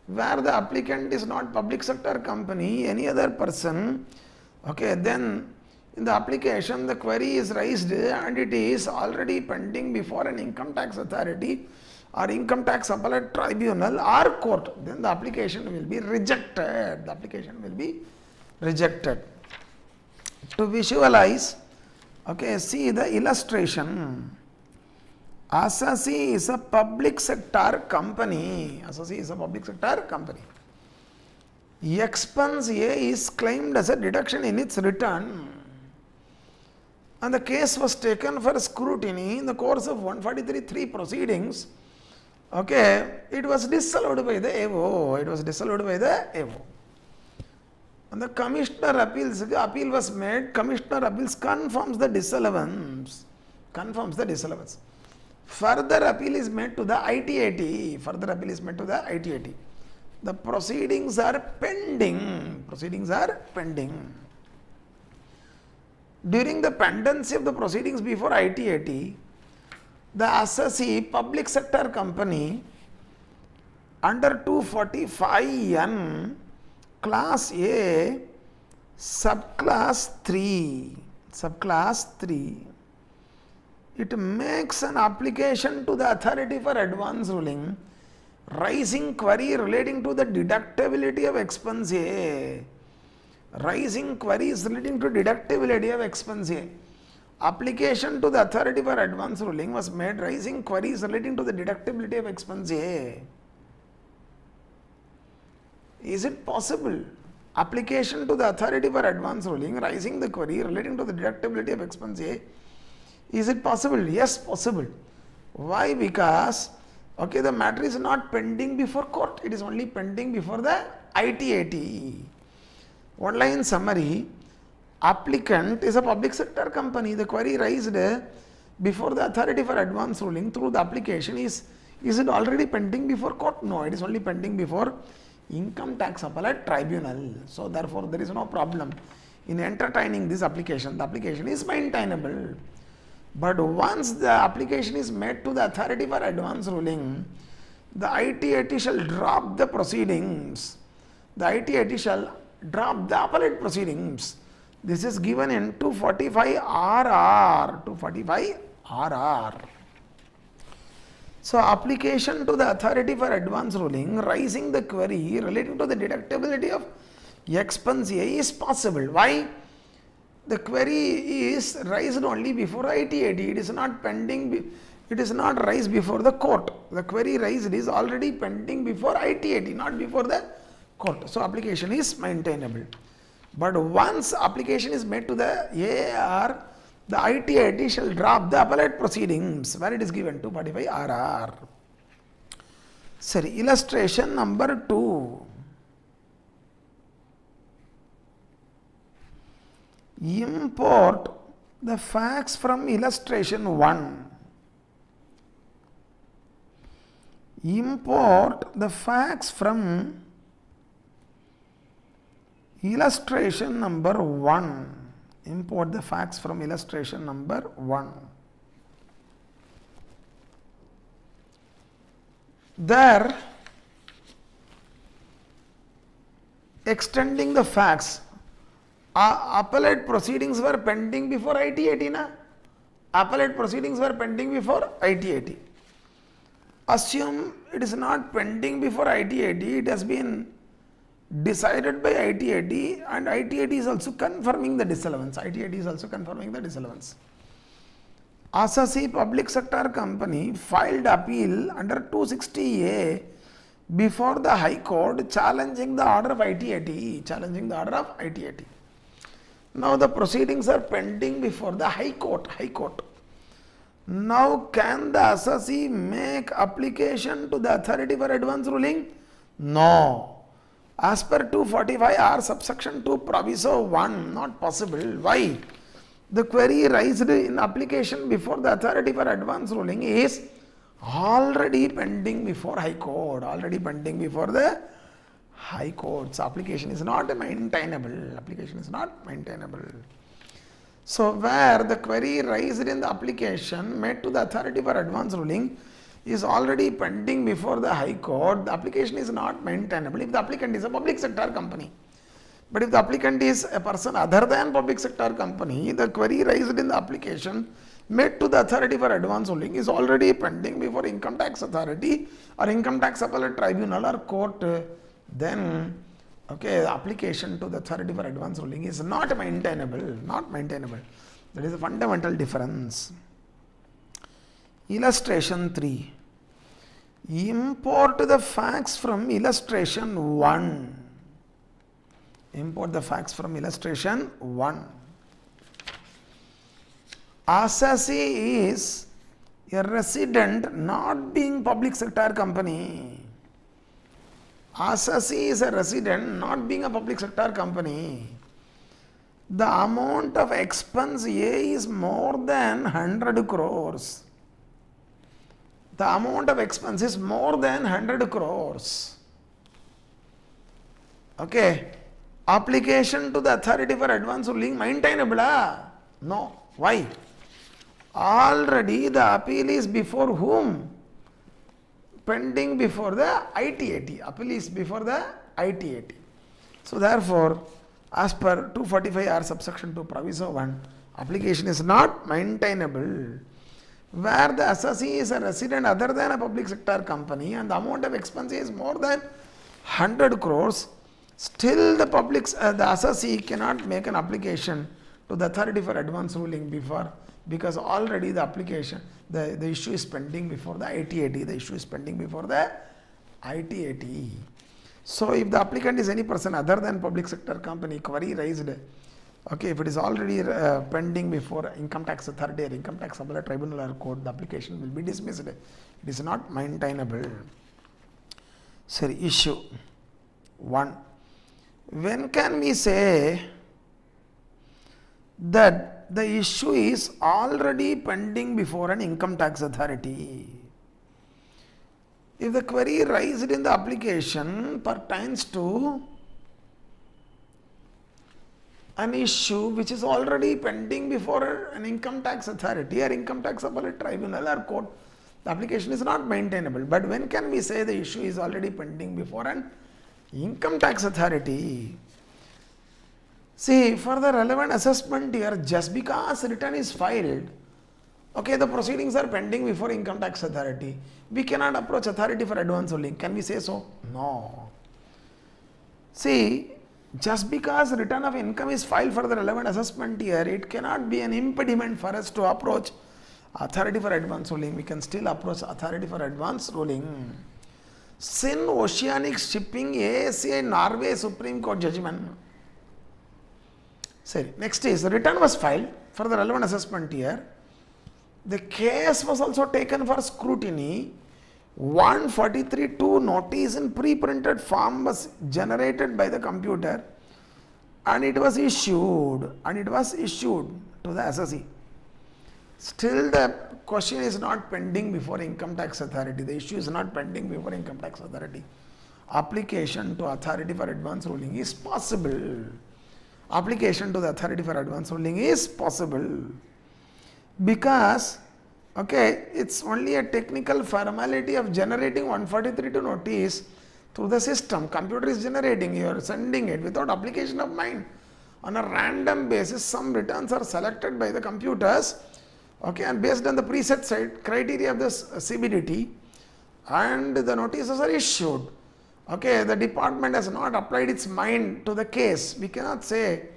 Where the applicant is not public sector company, any other person, okay, then in the application the query is raised and it is already pending before an income tax authority or income tax appellate tribunal or court, then the application will be rejected. To visualize, okay, see the illustration. Asasi is a public sector company. expense A is claimed as a deduction in its return, and the case was taken for scrutiny in the course of 143(3) proceedings. Okay, it was disallowed by the AO. It was disallowed by the AO. And the Commissioner appeals, the appeal was made. Commissioner appeals confirms the disallowance. Confirms the disallowance. Further appeal is made to the ITAT. Further appeal is made to the ITAT. The proceedings are pending. Proceedings are pending. During the pendency of the proceedings before ITAT, the assessee public sector company under 245N class A subclass 3, it makes an application to the authority for advance ruling raising query relating to the deductibility of expense A. Raising queries relating to deductibility of expense A. Application to the authority for advance ruling was made raising queries relating to the deductibility of expense A. Is it possible? Application to the authority for advance ruling raising the query relating to the deductibility of expense A. Is it possible? Yes, possible. Why? Because okay, the matter is not pending before court, it is only pending before the ITAT. One line summary, applicant is a public sector company. The query raised before the authority for advance ruling through the application is it already pending before court? No, it is only pending before income tax appellate tribunal. So therefore there is no problem in entertaining this application. The application is maintainable. But once the application is made to the authority for advance ruling, the ITAT shall drop the proceedings. The ITAT shall drop the appellate proceedings. This is given in 245RR. 245RR. So application to the authority for advance ruling raising the query relating to the deductibility of expense A is possible. Why? The query is raised only before ITAT. It is not pending. It is not raised before the court. The query raised is already pending before ITAT, not before the court. So application is maintainable. But once application is made to the AR, the ITAT shall drop the appellate proceedings where it is given to 45RR. Sorry, illustration number 2. Import the facts from illustration 1. Import the facts from illustration number 1. Import the facts from illustration number 1. There, extending the facts, appellate proceedings were pending before ITAT. Na? Appellate proceedings were pending before ITAT. Assume it is not pending before ITAT, it has been decided by ITAT, and ITAT is also confirming the disallowance. ITAT is also confirming the disallowance. Assessee Public Sector Company filed appeal under 260A before the High Court challenging the order of ITAT. Challenging the order of ITAT. Now the proceedings are pending before the High Court. High Court. Now can the assessee make application to the authority for advance ruling? No. As per 245R subsection 2 proviso 1, not possible. Why? The query raised in application before the authority for advance ruling is already pending before High Court. Already pending before the High Court. So application is not maintainable. Application is not maintainable. So where the query raised in the application made to the authority for advance ruling is already pending before the High Court, the application is not maintainable if the applicant is a public sector company. But if the applicant is a person other than public sector company, the query raised in the application made to the authority for advance ruling is already pending before income tax authority or income tax appellate tribunal or court. Then okay, the application to the authority for advance ruling is not maintainable. Not maintainable. That is a fundamental difference. Illustration 3. Import the facts from illustration 1. Import the facts from illustration 1. Assassi is a resident not being public sector company. Assassi is a resident not being a public sector company. The amount of expense A is more than 100 crores. The amount of expense is more than 100 crores. Okay. Application to the authority for advance ruling maintainable? No. Why? Already the appeal is before whom? Pending before the ITAT. Appeal is before the ITAT. So therefore, as per 245R subsection 2 proviso 1, application is not maintainable. Where the assessee is a resident other than a public sector company and the amount of expense is more than 100 crores, still the assessee cannot make an application to the authority for advance ruling before, because already the application, the issue is pending before the ITAT. The issue is pending before the ITAT. So if the applicant is any person other than public sector company, query raised, okay, if it is already pending before income tax authority or income tax appellate tribunal or court, the application will be dismissed. It is not maintainable. Sorry, issue 1. When can we say that the issue is already pending before an income tax authority? If the query raised in the application pertains to an issue which is already pending before an income tax authority or income tax appellate tribunal or court, the application is not maintainable. But when can we say the issue is already pending before an income tax authority? See, for the relevant assessment here, just because return is filed, okay, the proceedings are pending before income tax authority, we cannot approach authority for advance ruling. Can we say so? No. See, just because return of income is filed for the relevant assessment year, it cannot be an impediment for us to approach authority for advance ruling. We can still approach authority for advance ruling. Sin Oceanic Shipping ASA Norway Supreme Court judgment. Sorry. Next is return was filed for the relevant assessment year. The case was also taken for scrutiny. 143.2 notice in pre-printed form was generated by the computer and it was issued to the assessee. Still the question is not pending before income tax authority. The issue is not pending before income tax authority. Application to authority for advance ruling is possible. Application to the authority for advance ruling is possible because, okay, it's only a technical formality of generating 143.2 notice through the system. Computer is generating, you are sending it without application of mind. On a random basis, some returns are selected by the computers, okay, and based on the preset criteria of this CBDT, and the notices are issued. Okay, the department has not applied its mind to the case. We cannot say,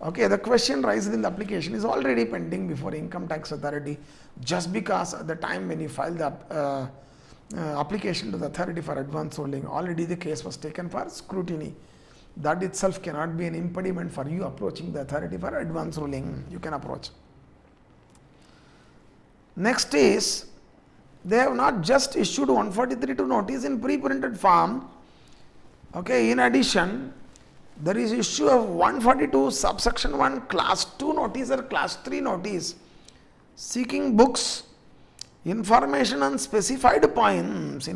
okay, the question raised in the application is already pending before income tax authority just because at the time when you filed the application to the authority for advance ruling, already the case was taken for scrutiny. That itself cannot be an impediment for you approaching the authority for advance ruling. You can approach. Next is, they have not just issued 143.2 notice in pre-printed form. Okay, in addition, there is issue of 142 subsection 1 class 2 notice or class 3 notice seeking books, information on specified points,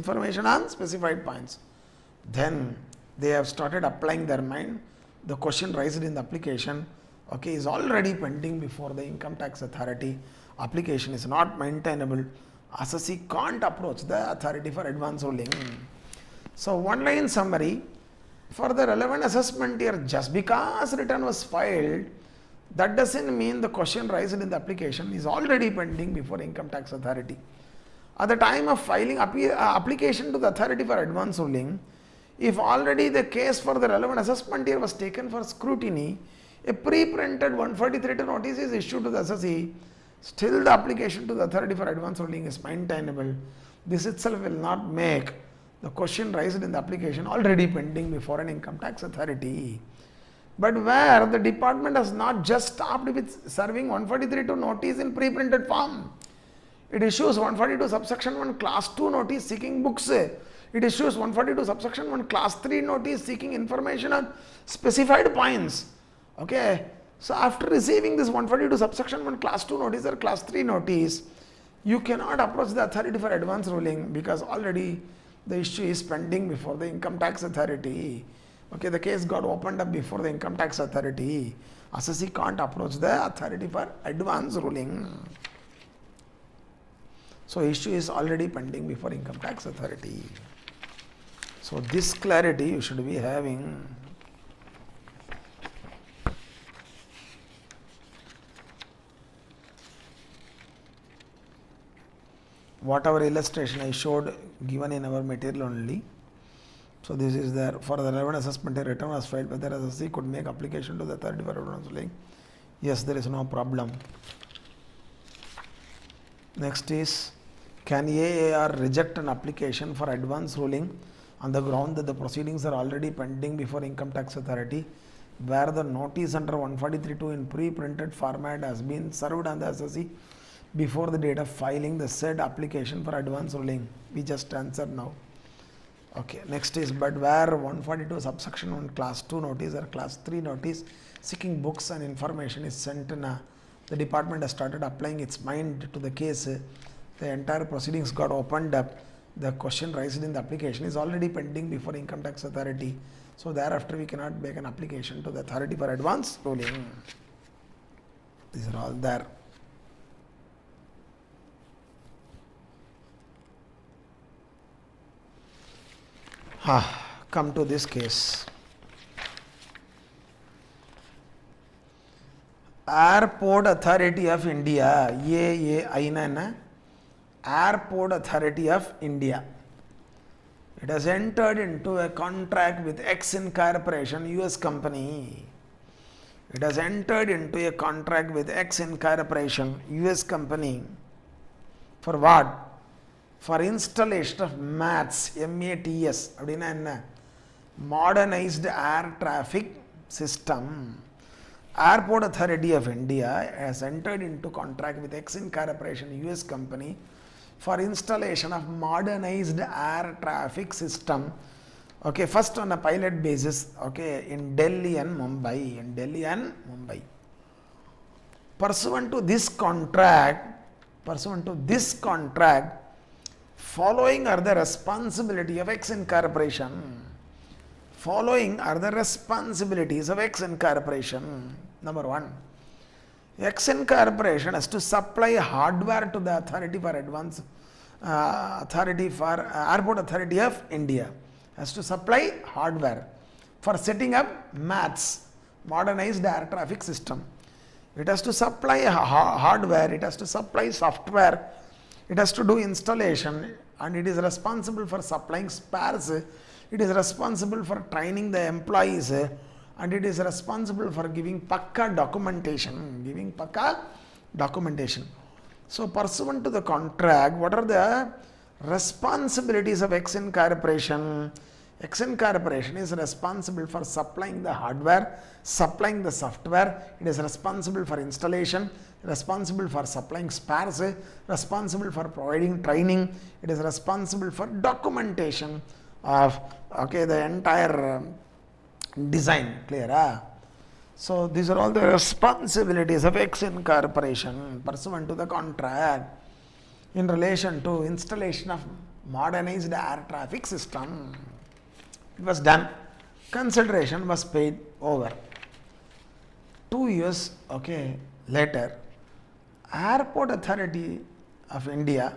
Then they have started applying their mind. The question raised in the application, okay, is already pending before the income tax authority. Application is not maintainable. Assessee can't approach the authority for advance ruling. So one line summary, for the relevant assessment year, just because return was filed, that doesn't mean the question raised in the application is already pending before income tax authority. At the time of filing application to the authority for advance ruling, if already the case for the relevant assessment year was taken for scrutiny, a pre-printed 143 notice is issued to the assessee, still the application to the authority for advance ruling is maintainable. This itself will not make the question raised in the application already pending before an income tax authority. but where the department has not just stopped with serving 143(2) notice in pre-printed form. It issues 142 subsection 1 class 2 notice seeking books. It issues 142 subsection 1 class 3 notice seeking information on specified points. Okay. So after receiving this 142 subsection 1 class 2 notice or class 3 notice, you cannot approach the authority for advance ruling because already the issue is pending before the income tax authority. Okay, the case got opened up before the income tax authority. Assessee can't approach the authority for advance ruling. So issue is already pending before income tax authority. So this clarity you should be having. Whatever illustration I showed given in our material only. So this is there. For the relevant assessment, a return was filed whether assessee could make application to the authority for advance ruling. Yes, there is no problem. Next is, can AAR reject an application for advance ruling on the ground that the proceedings are already pending before income tax authority, where the notice under 143(2) in pre-printed format has been served on the assessee before the date of filing the said application for advance ruling? We just answered now. Okay, next is, but where 142 subsection 1 class 2 notice or class 3 notice seeking books and information is sent in the department has started applying its mind to the case, the entire proceedings got opened up, the question raised in the application is already pending before income tax authority. So thereafter we cannot make an application to the authority for advance ruling. These are all there. Come to this case. Airport Authority of India, AAIN, Airport Authority of India. It has entered into a contract with X Corporation, US company. It has entered into a contract with X Corporation, US company. For what? For installation of MATS, MATS, modernized air traffic system. Airport Authority of India has entered into contract with X Corporation, US company, for installation of modernized air traffic system. Okay, first on a pilot basis, okay, in Delhi and Mumbai. Pursuant to this contract, following are the responsibility of X Corporation. Following are the responsibilities of X Corporation. Number one, X Corporation has to supply hardware to the authority for advance, Airport Authority of India has to supply hardware for setting up MATS, modernized air traffic system. It has to supply hardware, it has to supply software, it has to do installation, and it is responsible for supplying spares, it is responsible for training the employees, and it is responsible for giving pakka documentation. So pursuant to the contract, what are the responsibilities of X Corporation? X Corporation is responsible for supplying the hardware, supplying the software, it is responsible for installation, responsible for supplying spares, responsible for providing training, it is responsible for documentation of the entire design. Clear? So these are all the responsibilities of X Corporation pursuant to the contract in relation to installation of modernized air traffic system. It was done. Consideration was paid over. 2 years later, Airport Authority of India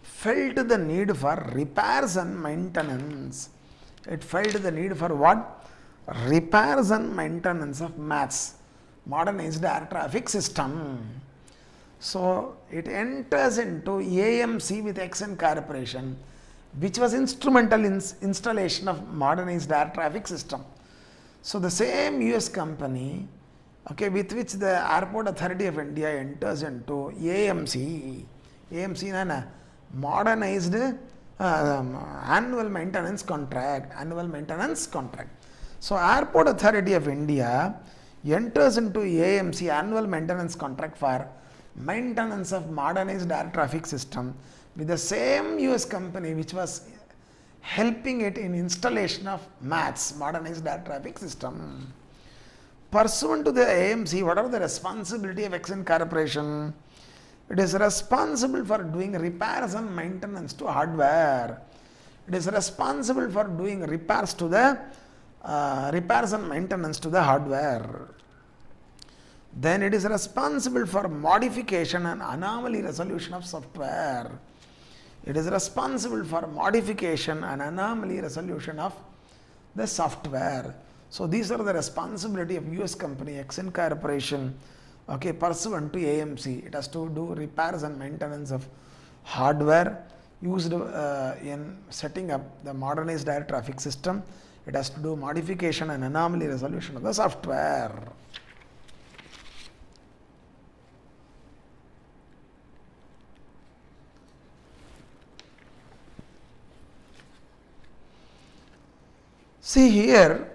felt the need for repairs and maintenance. It felt the need for what? Repairs and maintenance of MATS, modernized air traffic system. So it enters into AMC with X Corporation, which was instrumental in installation of modernized air traffic system. So the same US company, with which the Airport Authority of India enters into AMC is modernized annual maintenance contract. So Airport Authority of India enters into AMC annual maintenance contract for maintenance of modernized air traffic system with the same US company which was helping it in installation of MATS, modernized air traffic system. Pursuant to the AMC, what are the responsibility of Exim Corporation? It is responsible for doing repairs and maintenance to hardware. It is responsible for doing repairs to the repairs and maintenance to the hardware. Then it is responsible for modification and anomaly resolution of software. It is responsible for modification and anomaly resolution of the software. So these are the responsibility of US company Exim Corporation, okay, pursuant to AMC. It has to do repairs and maintenance of hardware used in setting up the modernized air traffic system. It has to do modification and anomaly resolution of the software. See here,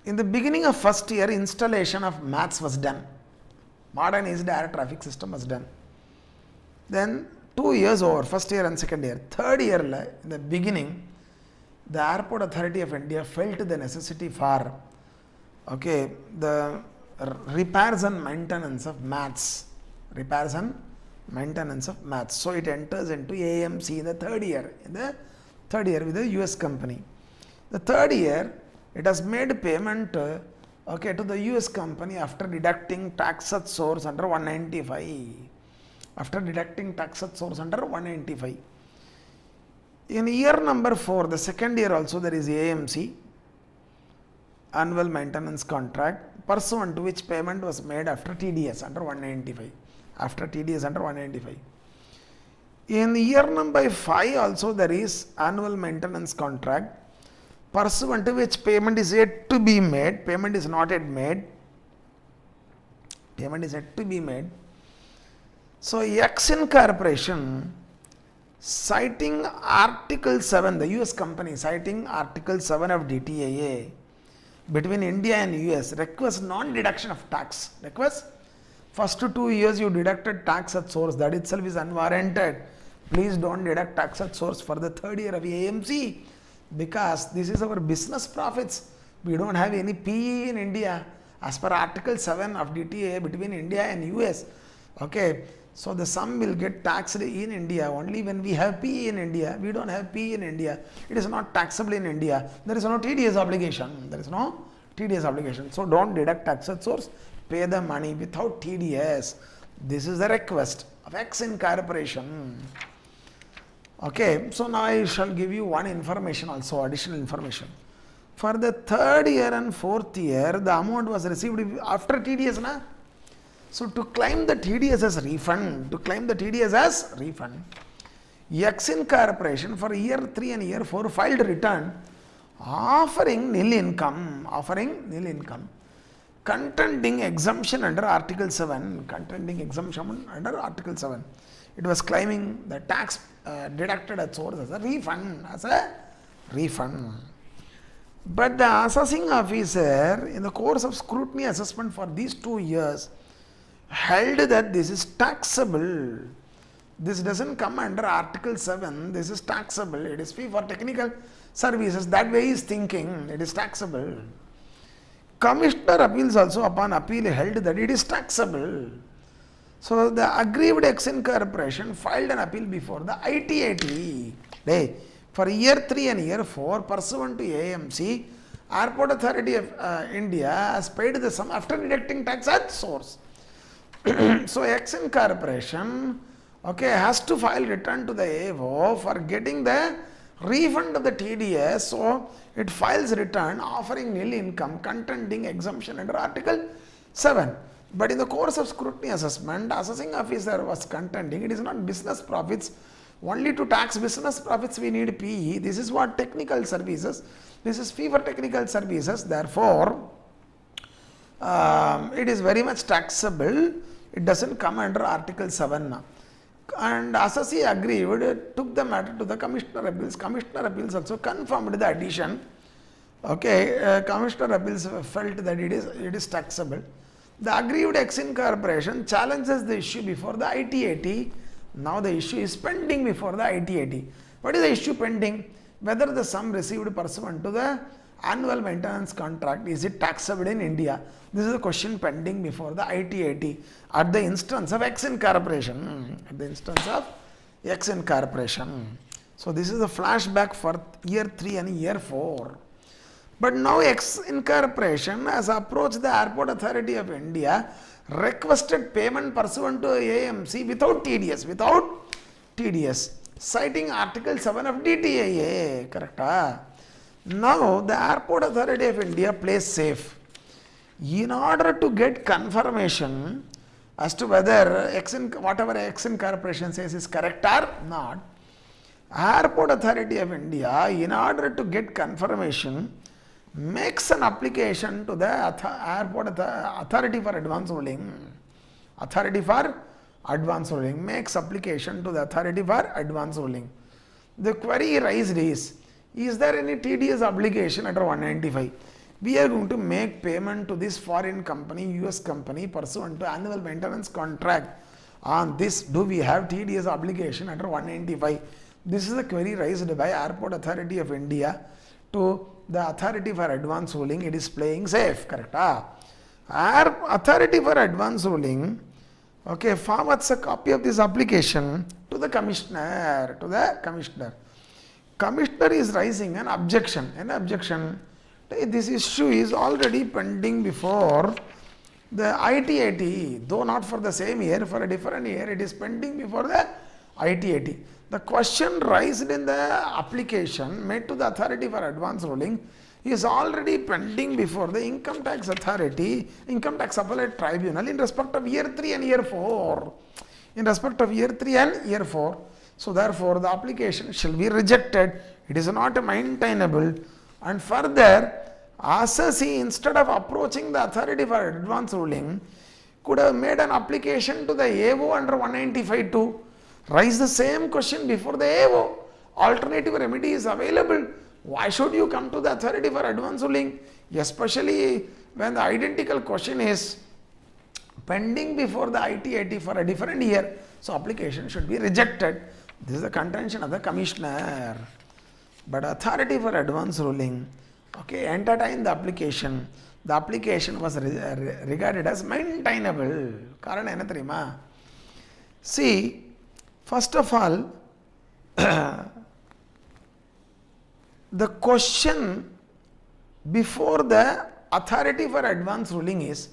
in the beginning of first year, installation of MATS was done. Modernized air traffic system was done. Then 2 years over, first year and second year. Third year, in the beginning, the Airport Authority of India felt the necessity for, okay, the repairs and maintenance of MATS. Repairs and maintenance of MATS. So it enters into AMC in the third year. In the third year with the US company. The third year, it has made payment okay, to the US company after deducting tax at source under 195. After deducting tax at source under 195. In year number 4, the second year also there is AMC, annual maintenance contract, pursuant to which payment was made after TDS under 195. After TDS under 195. In year number 5 also there is annual maintenance contract, pursuant to which payment is yet to be made. Payment is not yet made. Payment is yet to be made. So Exim Corporation, citing Article 7, the US company citing Article 7 of DTAA between India and US, requests non-deduction of tax. Requests first 2 years you deducted tax at source, that itself is unwarranted. Please don't deduct tax at source for the third year of AMC, because this is our business profits. We don't have any PE in India as per Article 7 of DTA between India and US. Okay, so the sum will get taxed in India only when we have PE in India. We don't have PE in India. It is not taxable in India. There is no TDS obligation. There is no TDS obligation. So don't deduct tax at source. Pay the money without TDS. This is the request of Exim Corporation. Okay, so now I shall give you one information also, additional information. For the third year and fourth year, the amount was received after TDS, na? So to claim the TDS as refund, Exim Corporation for year 3 and year 4 filed return offering nil income, contending exemption under Article 7, It was claiming the tax deducted at source as a refund. But the assessing officer, in the course of scrutiny assessment for these 2 years, held that this is taxable. This doesn't come under Article 7, this is taxable. It is fee for technical services. That way he is thinking, it is taxable. Commissioner Appeals also upon appeal held that it is taxable. So the aggrieved Exim Corporation filed an appeal before the ITAT. For year 3 and year 4, pursuant to AMC, Airport Authority of India has paid the sum after deducting tax at source. So Exim Corporation, okay, has to file return to the AO for getting the refund of the TDS. So it files return offering nil income, contending exemption under Article 7. But in the course of scrutiny assessment, assessing officer was contending it is not business profits. Only to tax business profits we need PE. This is what technical services. This is fee for technical services. Therefore, it is very much taxable. It doesn't come under Article 7 now. And assessee agreed, took the matter to the Commissioner Appeals. Commissioner Appeals also confirmed the addition Okay, Commissioner Appeals felt that it is taxable. The aggrieved Exim Corporation challenges the issue before the ITAT. Now the issue is pending before the ITAT. What is the issue pending? Whether the sum received pursuant to the annual maintenance contract, is it taxable in India? This is a question pending before the ITAT at the instance of Exim Corporation. At the instance of Exim Corporation. So this is a flashback for year 3 and year 4. But now Exim Corporation has approached the Airport Authority of India, requested payment pursuant to AMC without TDS, citing Article 7 of DTIA. Correct? Now the Airport Authority of India plays safe. In order to get confirmation as to whether whatever Exim Corporation says is correct or not, Airport Authority of India, in order to get confirmation, makes an application to the Airport Authority for Advance Ruling. Authority for Advance Ruling makes application to the Authority for Advance Ruling. The query raised is there any TDS obligation under 195? We are going to make payment to this foreign company, US company, pursuant to annual maintenance contract. On this, do we have TDS obligation under 195? This is the query raised by Airport Authority of India to the Authority for Advance Ruling. It is playing safe. Correct? Authority for Advance Ruling, okay, forwards a copy of this application to the Commissioner. Commissioner is raising an objection. This issue is already pending before the ITAT, though not for the same year, for a different year, it is pending before the ITAT. The question raised in the application made to the Authority for Advance Ruling is already pending before the Income Tax Authority, Income Tax Appellate Tribunal in respect of year 3 and year 4. So therefore, the application shall be rejected. It is not maintainable. And further, assessee, instead of approaching the Authority for Advance Ruling, could have made an application to the AO under 195 to raise the same question before the AO. Alternative remedy is available. Why should you come to the Authority for Advance Ruling? Especially when the identical question is pending before the ITAT for a different year. So application should be rejected. This is the contention of the Commissioner. But Authority for Advance Ruling, okay, entertained the application. The application was regarded as maintainable. Karana enna theriyuma? See, first of all, the question before the Authority for Advance Ruling is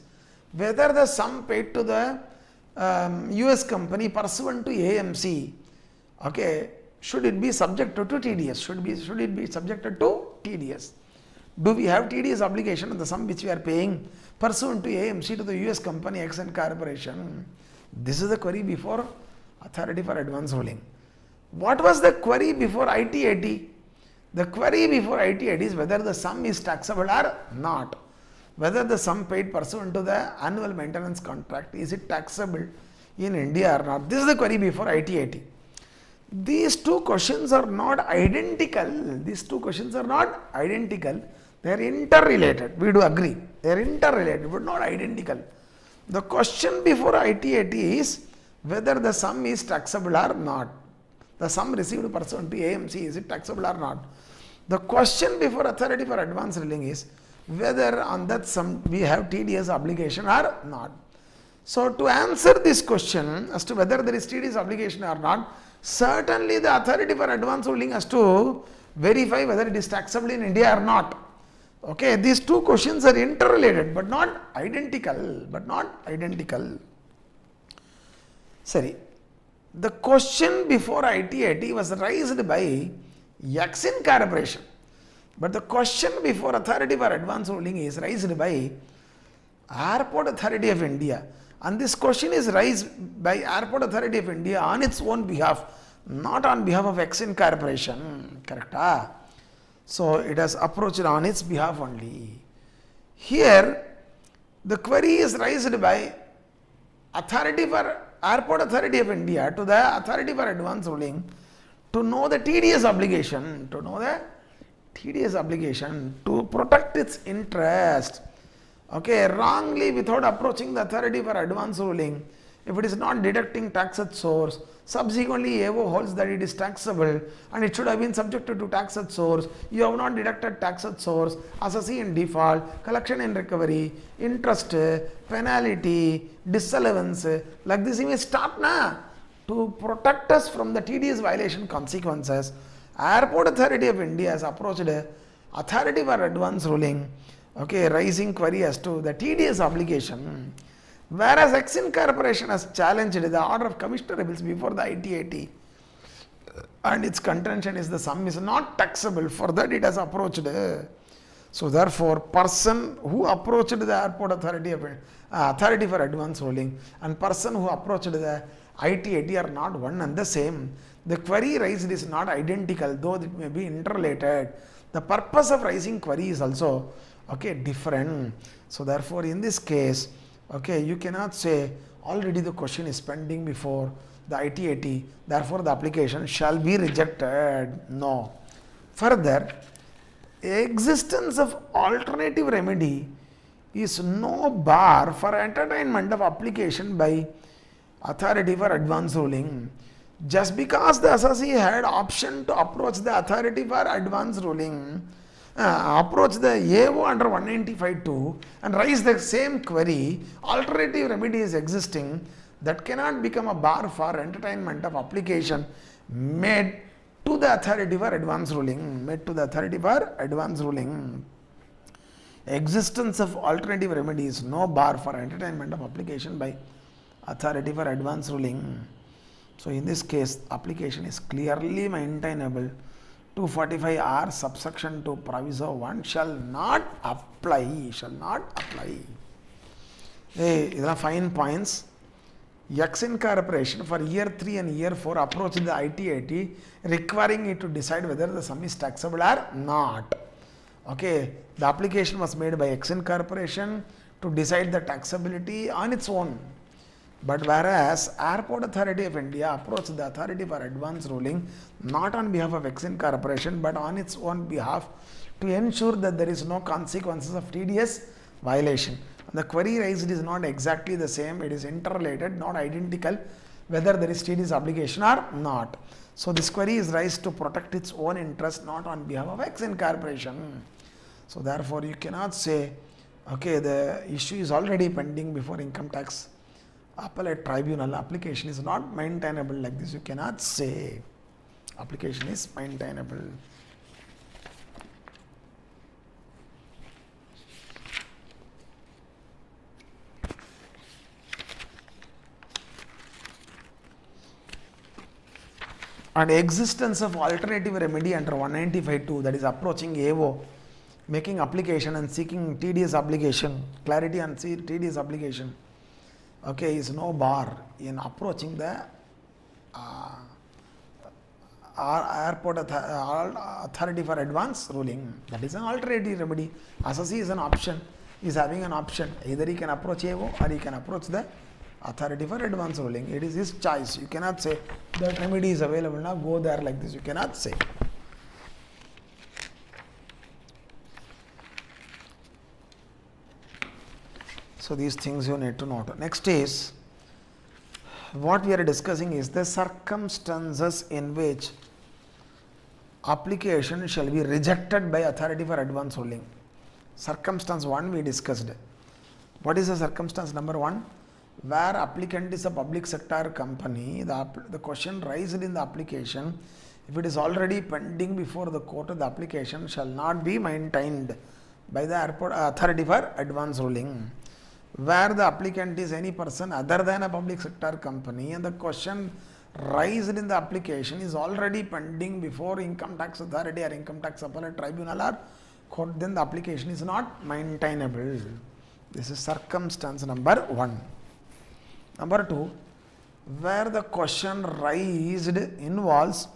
whether the sum paid to the US company pursuant to AMC, okay, should it be subjected to TDS? Should it be subjected to TDS? Do we have TDS obligation on the sum which we are paying pursuant to AMC to the US company Exim Corporation? This is the query before Authority for Advance Ruling. What was the query before ITAT? The query before ITAT is whether the sum is taxable or not. Whether the sum paid pursuant to the annual maintenance contract, is it taxable in India or not? This is the query before ITAT. These two questions are not identical. They are interrelated. We do agree. They are interrelated but not identical. The question before ITAT is whether the sum is taxable or not. The sum received pursuant to AMC, is it taxable or not? The question before Authority for Advance Ruling is whether on that sum we have TDS obligation or not. So to answer this question as to whether there is TDS obligation or not, certainly the Authority for Advance Ruling has to verify whether it is taxable in India or not. Okay, these two questions are interrelated but not identical. Sorry. The question before ITAT was raised by Exim Corporation, but the question before Authority for Advance Ruling is raised by Airport Authority of India, and this question is raised by Airport Authority of India on its own behalf, not on behalf of Exim Corporation. Correct? So it has approached on its behalf only. Here, the query is raised by Airport Authority of India to the Authority for Advance Ruling to know the TDS obligation, TDS obligation to protect its interest, okay, wrongly without approaching the authority for advance ruling, if it is not deducting tax at source, subsequently AO holds that it is taxable and it should have been subjected to tax at source. You have not deducted tax at source, assessee in default, collection and recovery, interest, penalty, disallowance, like this you may stop na. To protect us from the TDS violation consequences, Airport Authority of India has approached authority for advance ruling, okay, raising query as to the TDS obligation. Whereas Exim Corporation has challenged the order of commissionables before the ITAT and its contention is the sum is not taxable, for that it has approached. So therefore, person who approached the Airport Authority of authority for advance ruling and person who approached the ITAT are not one and the same. The query raised is not identical, though it may be interrelated. The purpose of raising query is also, okay, different. So therefore, in this case, okay, you cannot say already the question is pending before the ITAT, therefore the application shall be rejected. No. Further, existence of alternative remedy is no bar for entertainment of application by authority for advance ruling. Just because the assessee had option to approach the authority for advance ruling, approach the AO under 195(2) and raise the same query, alternative remedy is existing, that cannot become a bar for entertainment of application made to the authority for advance ruling. Made to the authority for advance ruling. Existence of alternative remedy is no bar for entertainment of application by authority for advance ruling. So in this case, application is clearly maintainable. 245R subsection 2 proviso 1 shall not apply. Shall not apply. Hey, these are fine points. Exim Corporation for year 3 and year 4 approached the ITAT requiring it to decide whether the sum is taxable or not. Okay, the application was made by Exim Corporation to decide the taxability on its own. But whereas Airport Authority of India approached the authority for advance ruling not on behalf of Exim Corporation but on its own behalf to ensure that there is no consequences of TDS violation. The query raised is not exactly the same, it is interrelated, not identical, whether there is TDS obligation or not. So this query is raised to protect its own interest, not on behalf of Exim Corporation. So therefore you cannot say, okay, the issue is already pending before income tax appellate tribunal, application is not maintainable, like this you cannot say. Application is maintainable. And existence of alternative remedy under 195(2), that is approaching AO, making application and seeking TDS obligation, clarity on TDS obligation, okay, is no bar in approaching the Airport Authority for advance ruling. That is an alternative remedy. Assessee is an option, is having an option. Either he can approach AO or he can approach the authority for advance ruling. It is his choice. You cannot say that remedy is available now, go there, like this. You cannot say. So these things you need to note. Next is, what we are discussing is the circumstances in which application shall be rejected by authority for advance ruling. Circumstance 1 we discussed. What is the circumstance number 1? Where applicant is a public sector company, the question raised in the application, if it is already pending before the court, the application shall not be maintained by the Airport Authority for advance ruling. Where the applicant is any person other than a public sector company and the question raised in the application is already pending before income tax authority or income tax appellate tribunal or court, then the application is not maintainable. This is circumstance number 1. Number 2, where the question raised involves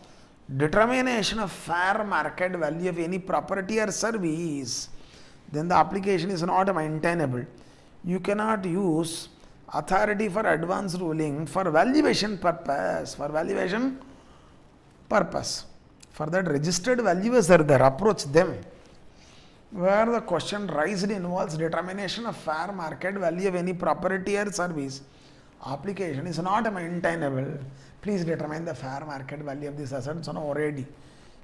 determination of fair market value of any property or service, then the application is not maintainable. You cannot use authority for advance ruling for valuation purpose. For that, registered valuers are there, approach them. Where the question raised involves determination of fair market value of any property or service, application is not maintainable. Please determine the fair market value of this asset. So, no, already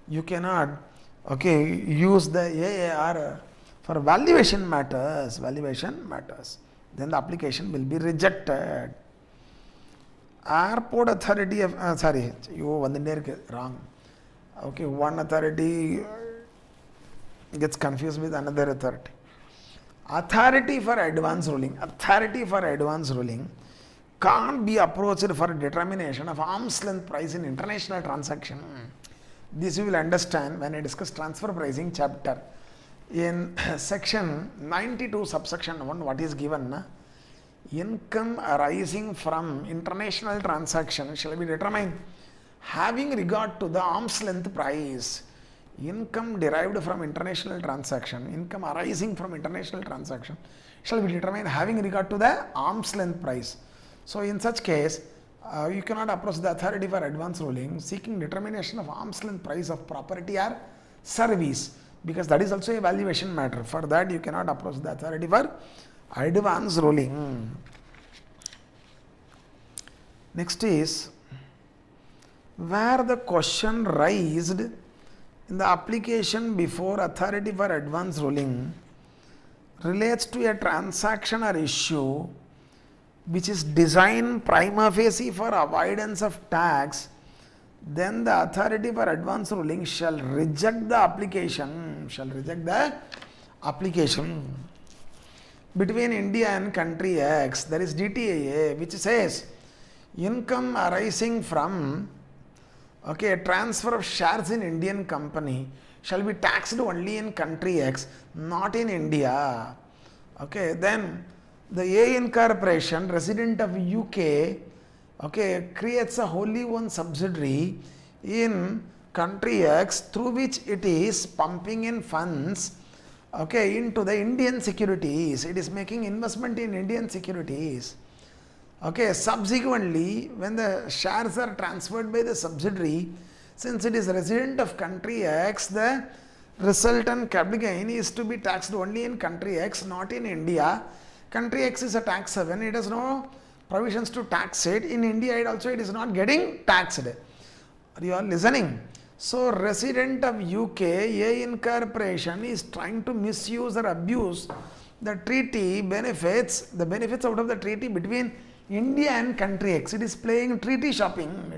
you cannot use the AAR for valuation matters. Then the application will be rejected. Airport authority of wrong. One authority gets confused with another authority. Authority for advance ruling can't be approached for determination of arm's length price in international transaction. This you will understand when I discuss transfer pricing chapter. In section 92 subsection 1, what is given? Income arising from international transaction shall be determined having regard to the arm's length price. Income derived from international transaction, income arising from international transaction shall be determined having regard to the arm's length price. So, in such case, you cannot approach the authority for advance ruling seeking determination of arm's length price of property or service, because that is also a valuation matter. For that, you cannot approach the authority for advance ruling. Next is where the question raised in the application before authority for advance ruling relates to a transaction or issue which is designed prima facie for avoidance of tax, then the authority for advance ruling shall reject the application. Between India and country X, there is DTAA which says income arising from transfer of shares in Indian company shall be taxed only in country X, not in India. Then the AN Corporation, resident of UK, creates a wholly owned subsidiary in country X through which it is pumping in funds into the Indian securities. It is making investment in Indian securities. Subsequently, when the shares are transferred by the subsidiary, since it is resident of country X, the resultant capital gain is to be taxed only in country X, not in India. Country X is a tax haven, it has no provisions to tax it. In India, it is not getting taxed. Are you all listening? So, resident of UK, AN Corporation is trying to misuse or abuse the treaty benefits, out of the treaty between India and country X. It is playing treaty shopping.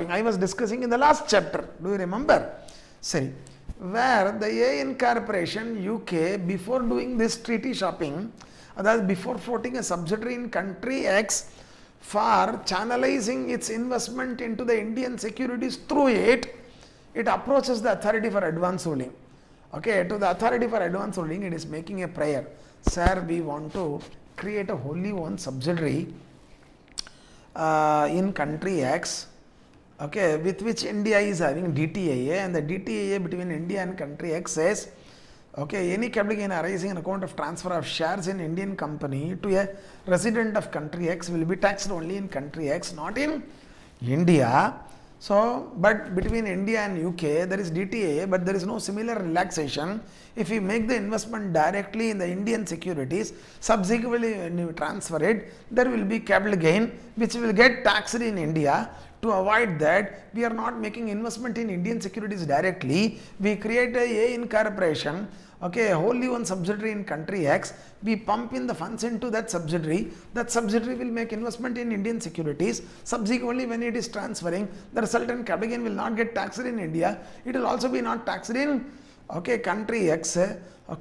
I was discussing in the last chapter. Do you remember? Sorry. Where the AN Corporation UK, before doing this treaty shopping, that is before floating a subsidiary in country X for channelizing its investment into the Indian securities through it approaches the authority for advance ruling. To the authority for advance ruling, it is making a prayer. Sir, we want to create a wholly owned subsidiary in country X, with which India is having DTAA, and the DTAA between India and country X says, any capital gain arising on account of transfer of shares in Indian company to a resident of country X will be taxed only in country X, not in India. So, but between India and UK, there is DTAA, but there is no similar relaxation. If you make the investment directly in the Indian securities, subsequently when you transfer it, there will be capital gain which will get taxed in India. To avoid that, we are not making investment in Indian securities directly. We create a AN Corporation, a wholly owned subsidiary in country X. We pump in the funds into that subsidiary. That subsidiary will make investment in Indian securities. Subsequently, when it is transferring, the resultant capital gain will not get taxed in India. It will also be not taxed in country X.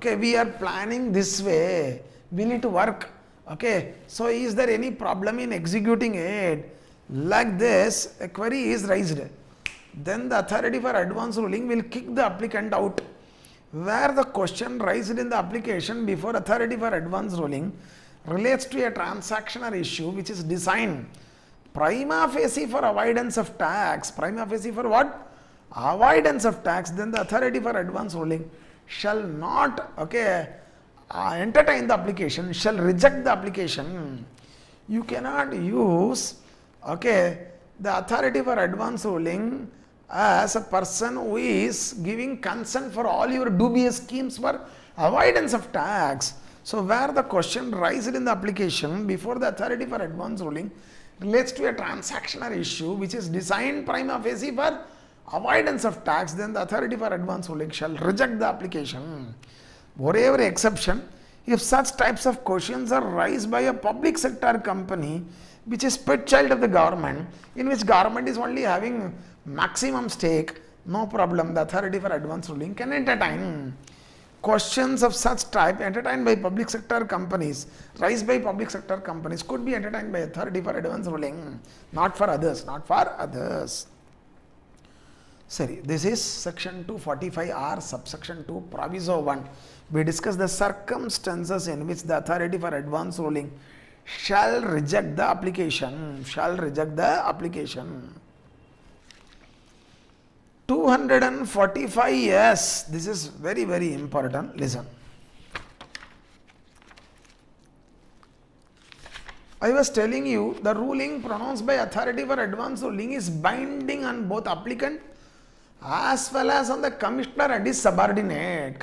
We are planning this way. We need to work. So is there any problem in executing it? Like this, a query is raised. Then the authority for advance ruling will kick the applicant out. Where the question raised in the application before authority for advance ruling relates to a transaction or issue which is designed prima facie for avoidance of tax. Prima facie for what? Avoidance of tax. Then the authority for advance ruling shall not entertain the application, shall reject the application. You cannot use the authority for advance ruling as a person who is giving consent for all your dubious schemes for avoidance of tax. So, where the question raised in the application before the authority for advance ruling relates to a transactional issue which is designed prima facie for avoidance of tax, then the authority for advance ruling shall reject the application. Whatever exception, if such types of questions are raised by a public sector company which is pet child of the government, in which government is only having maximum stake, no problem, the authority for advance ruling can entertain. Questions of such type entertained by public sector companies, raised by public sector companies, could be entertained by authority for advance ruling, not for others, not for others. Sorry, this is section 245R, subsection 2, proviso 1. We discuss the circumstances in which the authority for advance ruling shall reject the application, 245, yes, this is very, very important. Listen. I was telling you the ruling pronounced by authority for advance ruling is binding on both applicant as well as on the commissioner and his subordinate.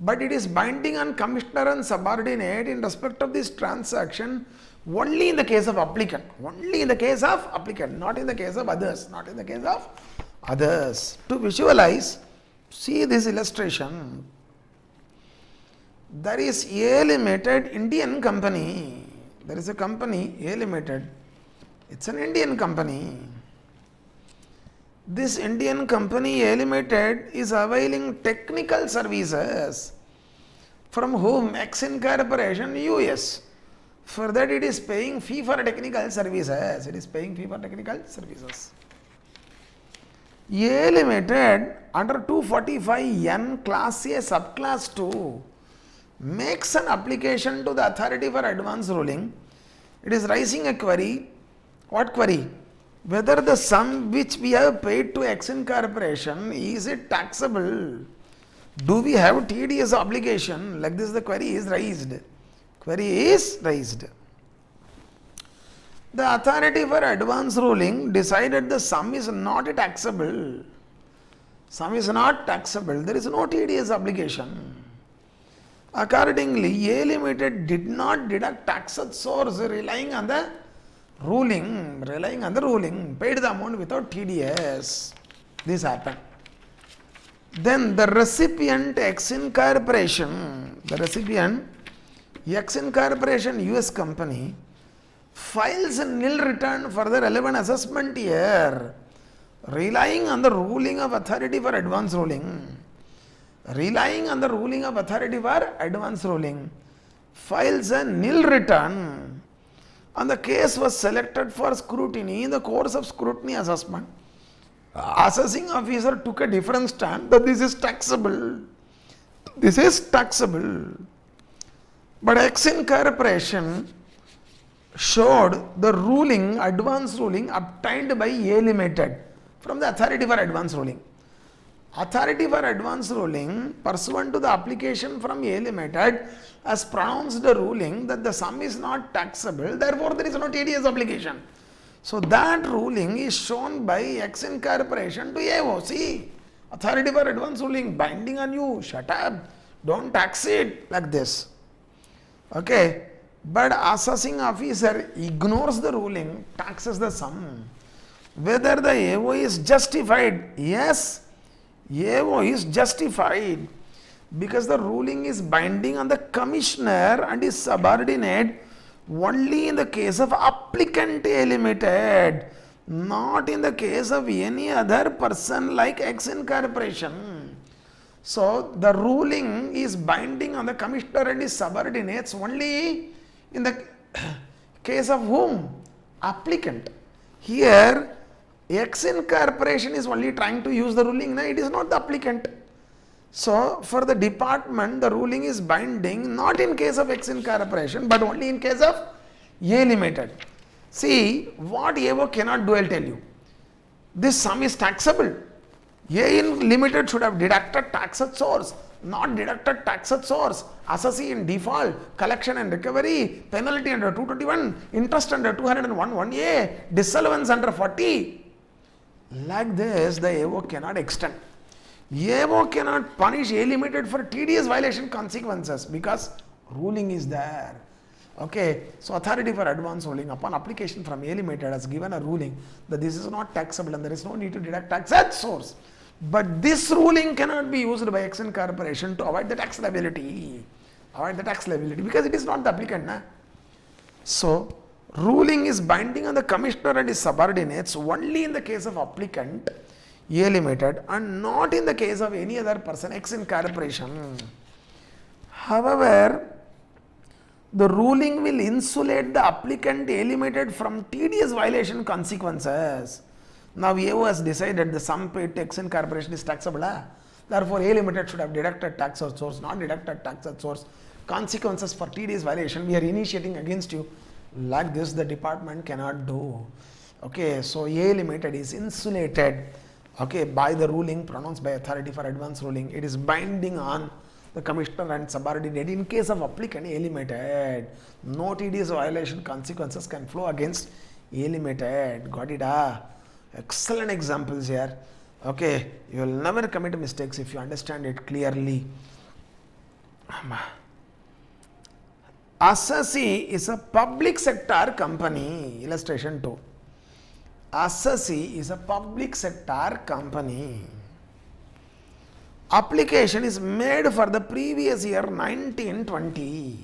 But it is binding on commissioner and subordinate in respect of this transaction only in the case of applicant. Only in the case of applicant, not in the case of others. To visualize, see this illustration. There is A Limited Indian company. There is a company, A Limited. It's an Indian company. This Indian company, A Limited, is availing technical services from whom? Exim Corporation, US. For that it is paying fee for technical services. A Limited under 245N Class A Subclass 2 makes an application to the authority for advance ruling. It is raising a query. What query? Whether the sum which we have paid to Exim Corporation, is it taxable? Do we have TDS obligation? Like this the query is raised. The authority for advance ruling decided the sum is not taxable. There is no TDS obligation. Accordingly, A Limited did not deduct tax at source relying on the ruling, paid the amount without TDS. This happened. Then the recipient Exim Corporation US company files a nil return for the relevant assessment year, relying on the ruling of authority for advance ruling. Files a nil return, and the case was selected for scrutiny. In the course of scrutiny assessment, assessing officer took a different stand that this is taxable. But Exim Corporation showed the ruling, advance ruling obtained by A Limited from the authority for advance ruling. Pursuant to the application from A Limited, has pronounced the ruling that the sum is not taxable, therefore there is no TDS obligation. So that ruling is shown by Exim Corporation to AOC. Authority for advance ruling binding on you. Shut up. Don't tax it like this. Okay. But assessing officer ignores the ruling, taxes the sum. Whether the AO is justified? Yes. AO is justified because the ruling is binding on the commissioner and his subordinate only in the case of applicant A Limited, not in the case of any other person like Exim Corporation. So the ruling is binding on the commissioner and his subordinates only in the case of whom? Applicant. Here Exim Corporation is only trying to use the ruling, no, it is not the applicant. So for the department, the ruling is binding not in case of Exim Corporation but only in case of A Limited. See, what AO cannot do, I will tell you. This sum is taxable. A Limited should have deducted tax at source, not deducted tax at source. Assessee in default, collection and recovery, penalty under 221, interest under 201(1)(a), disallowance under 40. Like this, the AO cannot extend. AO cannot punish A Limited for tedious violation consequences because ruling is there. Okay, so authority for advance ruling upon application from A Limited has given a ruling that this is not taxable and there is no need to deduct tax at source. But this ruling cannot be used by Exxon Corporation to avoid the tax liability. Avoid the tax liability because it is not the applicant. Na? So, ruling is binding on the commissioner and his subordinates only in the case of applicant A Limited and not in the case of any other person Exxon Corporation. However, the ruling will insulate the applicant A Limited from tedious violation consequences. Now AO has decided the sum paid to Exxon Corporation is taxable. Therefore, A Limited should have deducted tax at source, not deducted tax at source. Consequences for tedious violation we are initiating against you. Like this, the department cannot do. Okay, so A Limited is insulated. Okay, by the ruling pronounced by authority for advance ruling. It is binding on the commissioner and subordinate. In case of applicant A Limited, no tedious violation consequences can flow against A Limited. Got it? Excellent examples here. Okay, you will never commit mistakes if you understand it clearly. Assassi is a public sector company. Illustration 2. Assassi is a public sector company. Application is made for the previous year 1920.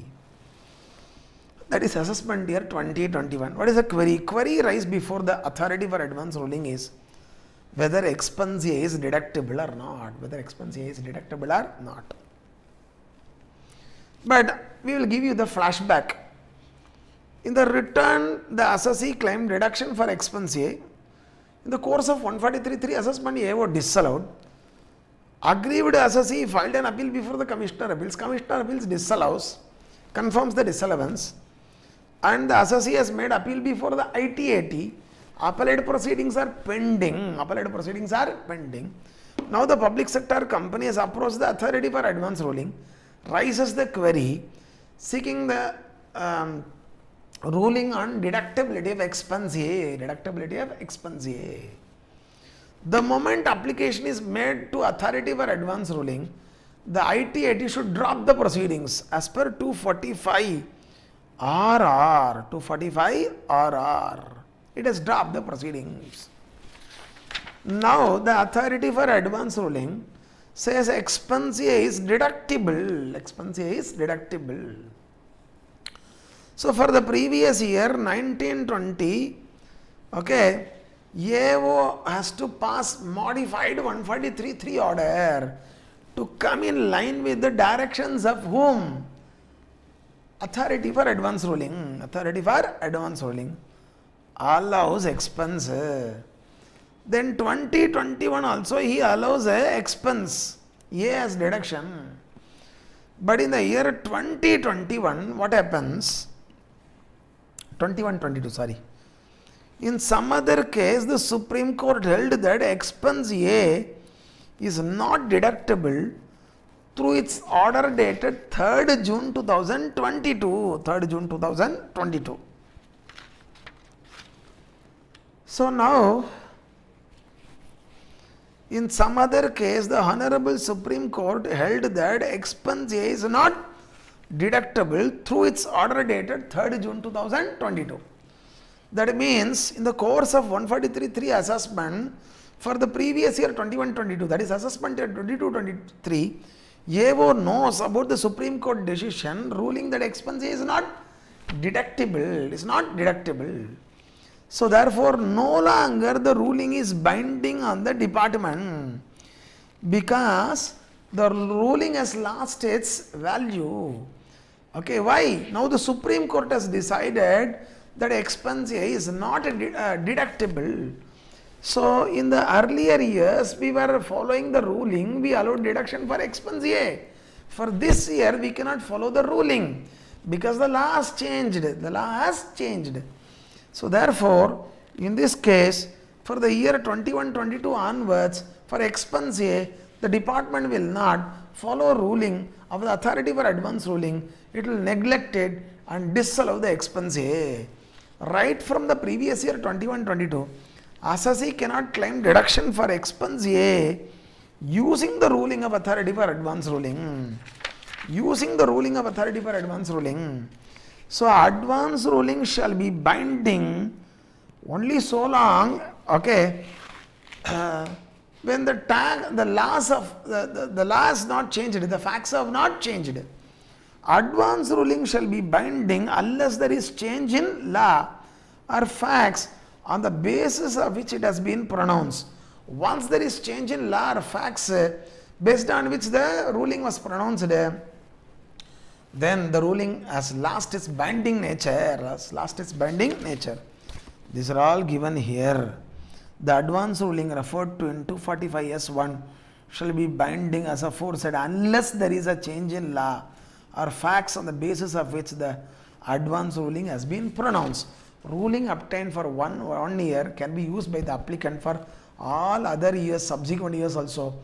That is assessment year 2021. What is the query? Query raised before the authority for advance ruling is whether expense A is deductible or not. Whether expense A is deductible or not. But we will give you the flashback. In the return, the assessee claimed deduction for expense A. In the course of 143.3 assessment A was disallowed. Aggrieved assessee filed an appeal before the Commissioner Appeals. Commissioner Appeals disallows, confirms the disallowance, and the assessee has made appeal before the ITAT. Appellate proceedings are pending. Appellate proceedings are pending. Now the public sector company has approached the authority for advance ruling, raises the query seeking the ruling on deductibility of expense A. Deductibility of expense A. The moment application is made to authority for advance ruling, the ITAT should drop the proceedings as per 245 RR. 245 RR. It has dropped the proceedings. Now the authority for advance ruling says expense A is deductible. Expense A is deductible. So for the previous year 1920, okay, AO has to pass modified 143.3 order to come in line with the directions of whom? Authority for advance ruling. Authority for advance ruling allows expense. Then 2021 also he allows a expense A as deduction. But in the year 2021, what happens? 21-22, sorry. In some other case, the Supreme Court held that expense A is not deductible through its order dated 3rd June 2022. 3rd June 2022. So now, in some other case, the Honorable Supreme Court held that expense A is not deductible through its order dated 3rd June 2022. That means in the course of 143.3 assessment for the previous year 21-22, that is assessment year 22-23, AO knows about the Supreme Court decision ruling that expense A is not deductible. Is not deductible. So therefore, no longer the ruling is binding on the department because the ruling has lost its value. Okay, why? Now the Supreme Court has decided that expense A is not deductible. So in the earlier years, we were following the ruling, we allowed deduction for expense A. For this year, we cannot follow the ruling because the law has changed. The law has changed. So therefore, in this case, for the year 21-22 onwards, for expense A, the department will not follow ruling of the authority for advance ruling. It will neglect it and disallow the expense A. Right from the previous year 21-22, assessee cannot claim deduction for expense A using the ruling of authority for advance ruling. Using the ruling of authority for advance ruling. So advance ruling shall be binding only so long, okay, when the laws of the law is not changed, the facts have not changed. Advance ruling shall be binding unless there is change in law or facts on the basis of which it has been pronounced. Once there is change in law or facts based on which the ruling was pronounced, then the ruling has lost its binding nature. These are all given here. The advance ruling referred to in 245S1 shall be binding as aforesaid unless there is a change in law or facts on the basis of which the advance ruling has been pronounced. Ruling obtained for one year can be used by the applicant for all other years, subsequent years also,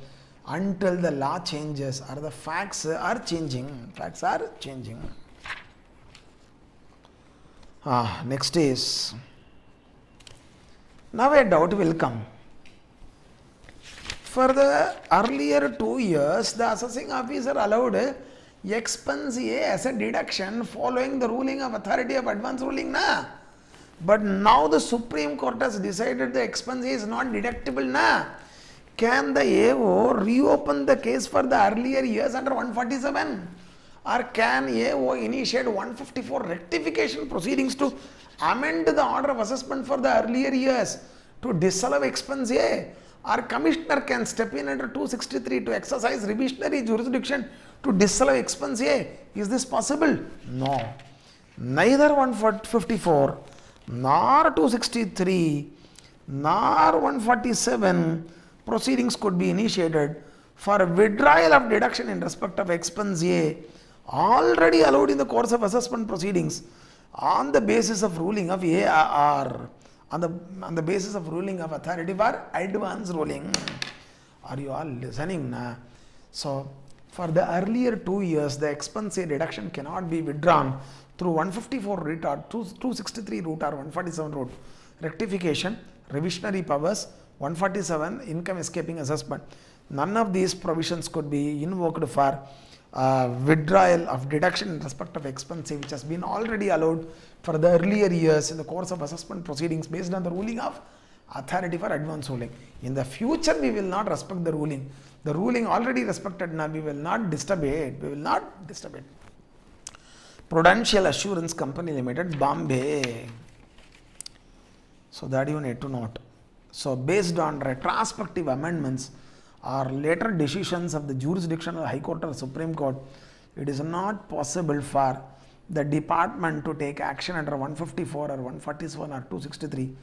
until the law changes or the facts are changing. Next is, now a doubt will come. For the earlier 2 years, the assessing officer allowed expense A as a deduction following the ruling of authority of advance ruling, na? But now the Supreme Court has decided the expense A is not deductible, na? Can the AO reopen the case for the earlier years under 147? Or can AO initiate 154 rectification proceedings to amend the order of assessment for the earlier years to disallow expense A? Or Commissioner can step in under 263 to exercise revisionary jurisdiction to disallow expense A? Is this possible? No. Neither 154 nor 263 nor 147 proceedings could be initiated for withdrawal of deduction in respect of expense A already allowed in the course of assessment proceedings on the basis of ruling of AR, on the basis of ruling of authority for advance ruling. Are you all listening? Na? So, for the earlier 2 years, the expense A deduction cannot be withdrawn through 154 route or 263 route or 147 route. Rectification, revisionary powers, 147 income escaping assessment. None of these provisions could be invoked for withdrawal of deduction in respect of expense which has been already allowed for the earlier years in the course of assessment proceedings based on the ruling of authority for advance ruling. In the future, we will not respect the ruling. The ruling already respected, now we will not disturb it. Prudential Assurance Company Limited, Bombay. So that you need to note. So based on retrospective amendments or later decisions of the jurisdiction of the High Court or Supreme Court, it is not possible for the department to take action under 154 or 147 or 263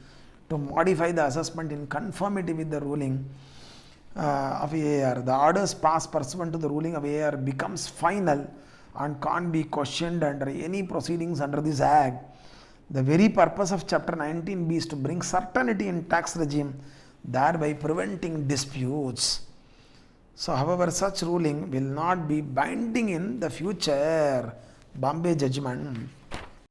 to modify the assessment in conformity with the ruling of AR. The orders passed pursuant to the ruling of AR becomes final and can't be questioned under any proceedings under this Act. The very purpose of Chapter 19B is to bring certainty in tax regime, thereby preventing disputes. So, however, such ruling will not be binding in the future. Bombay judgment.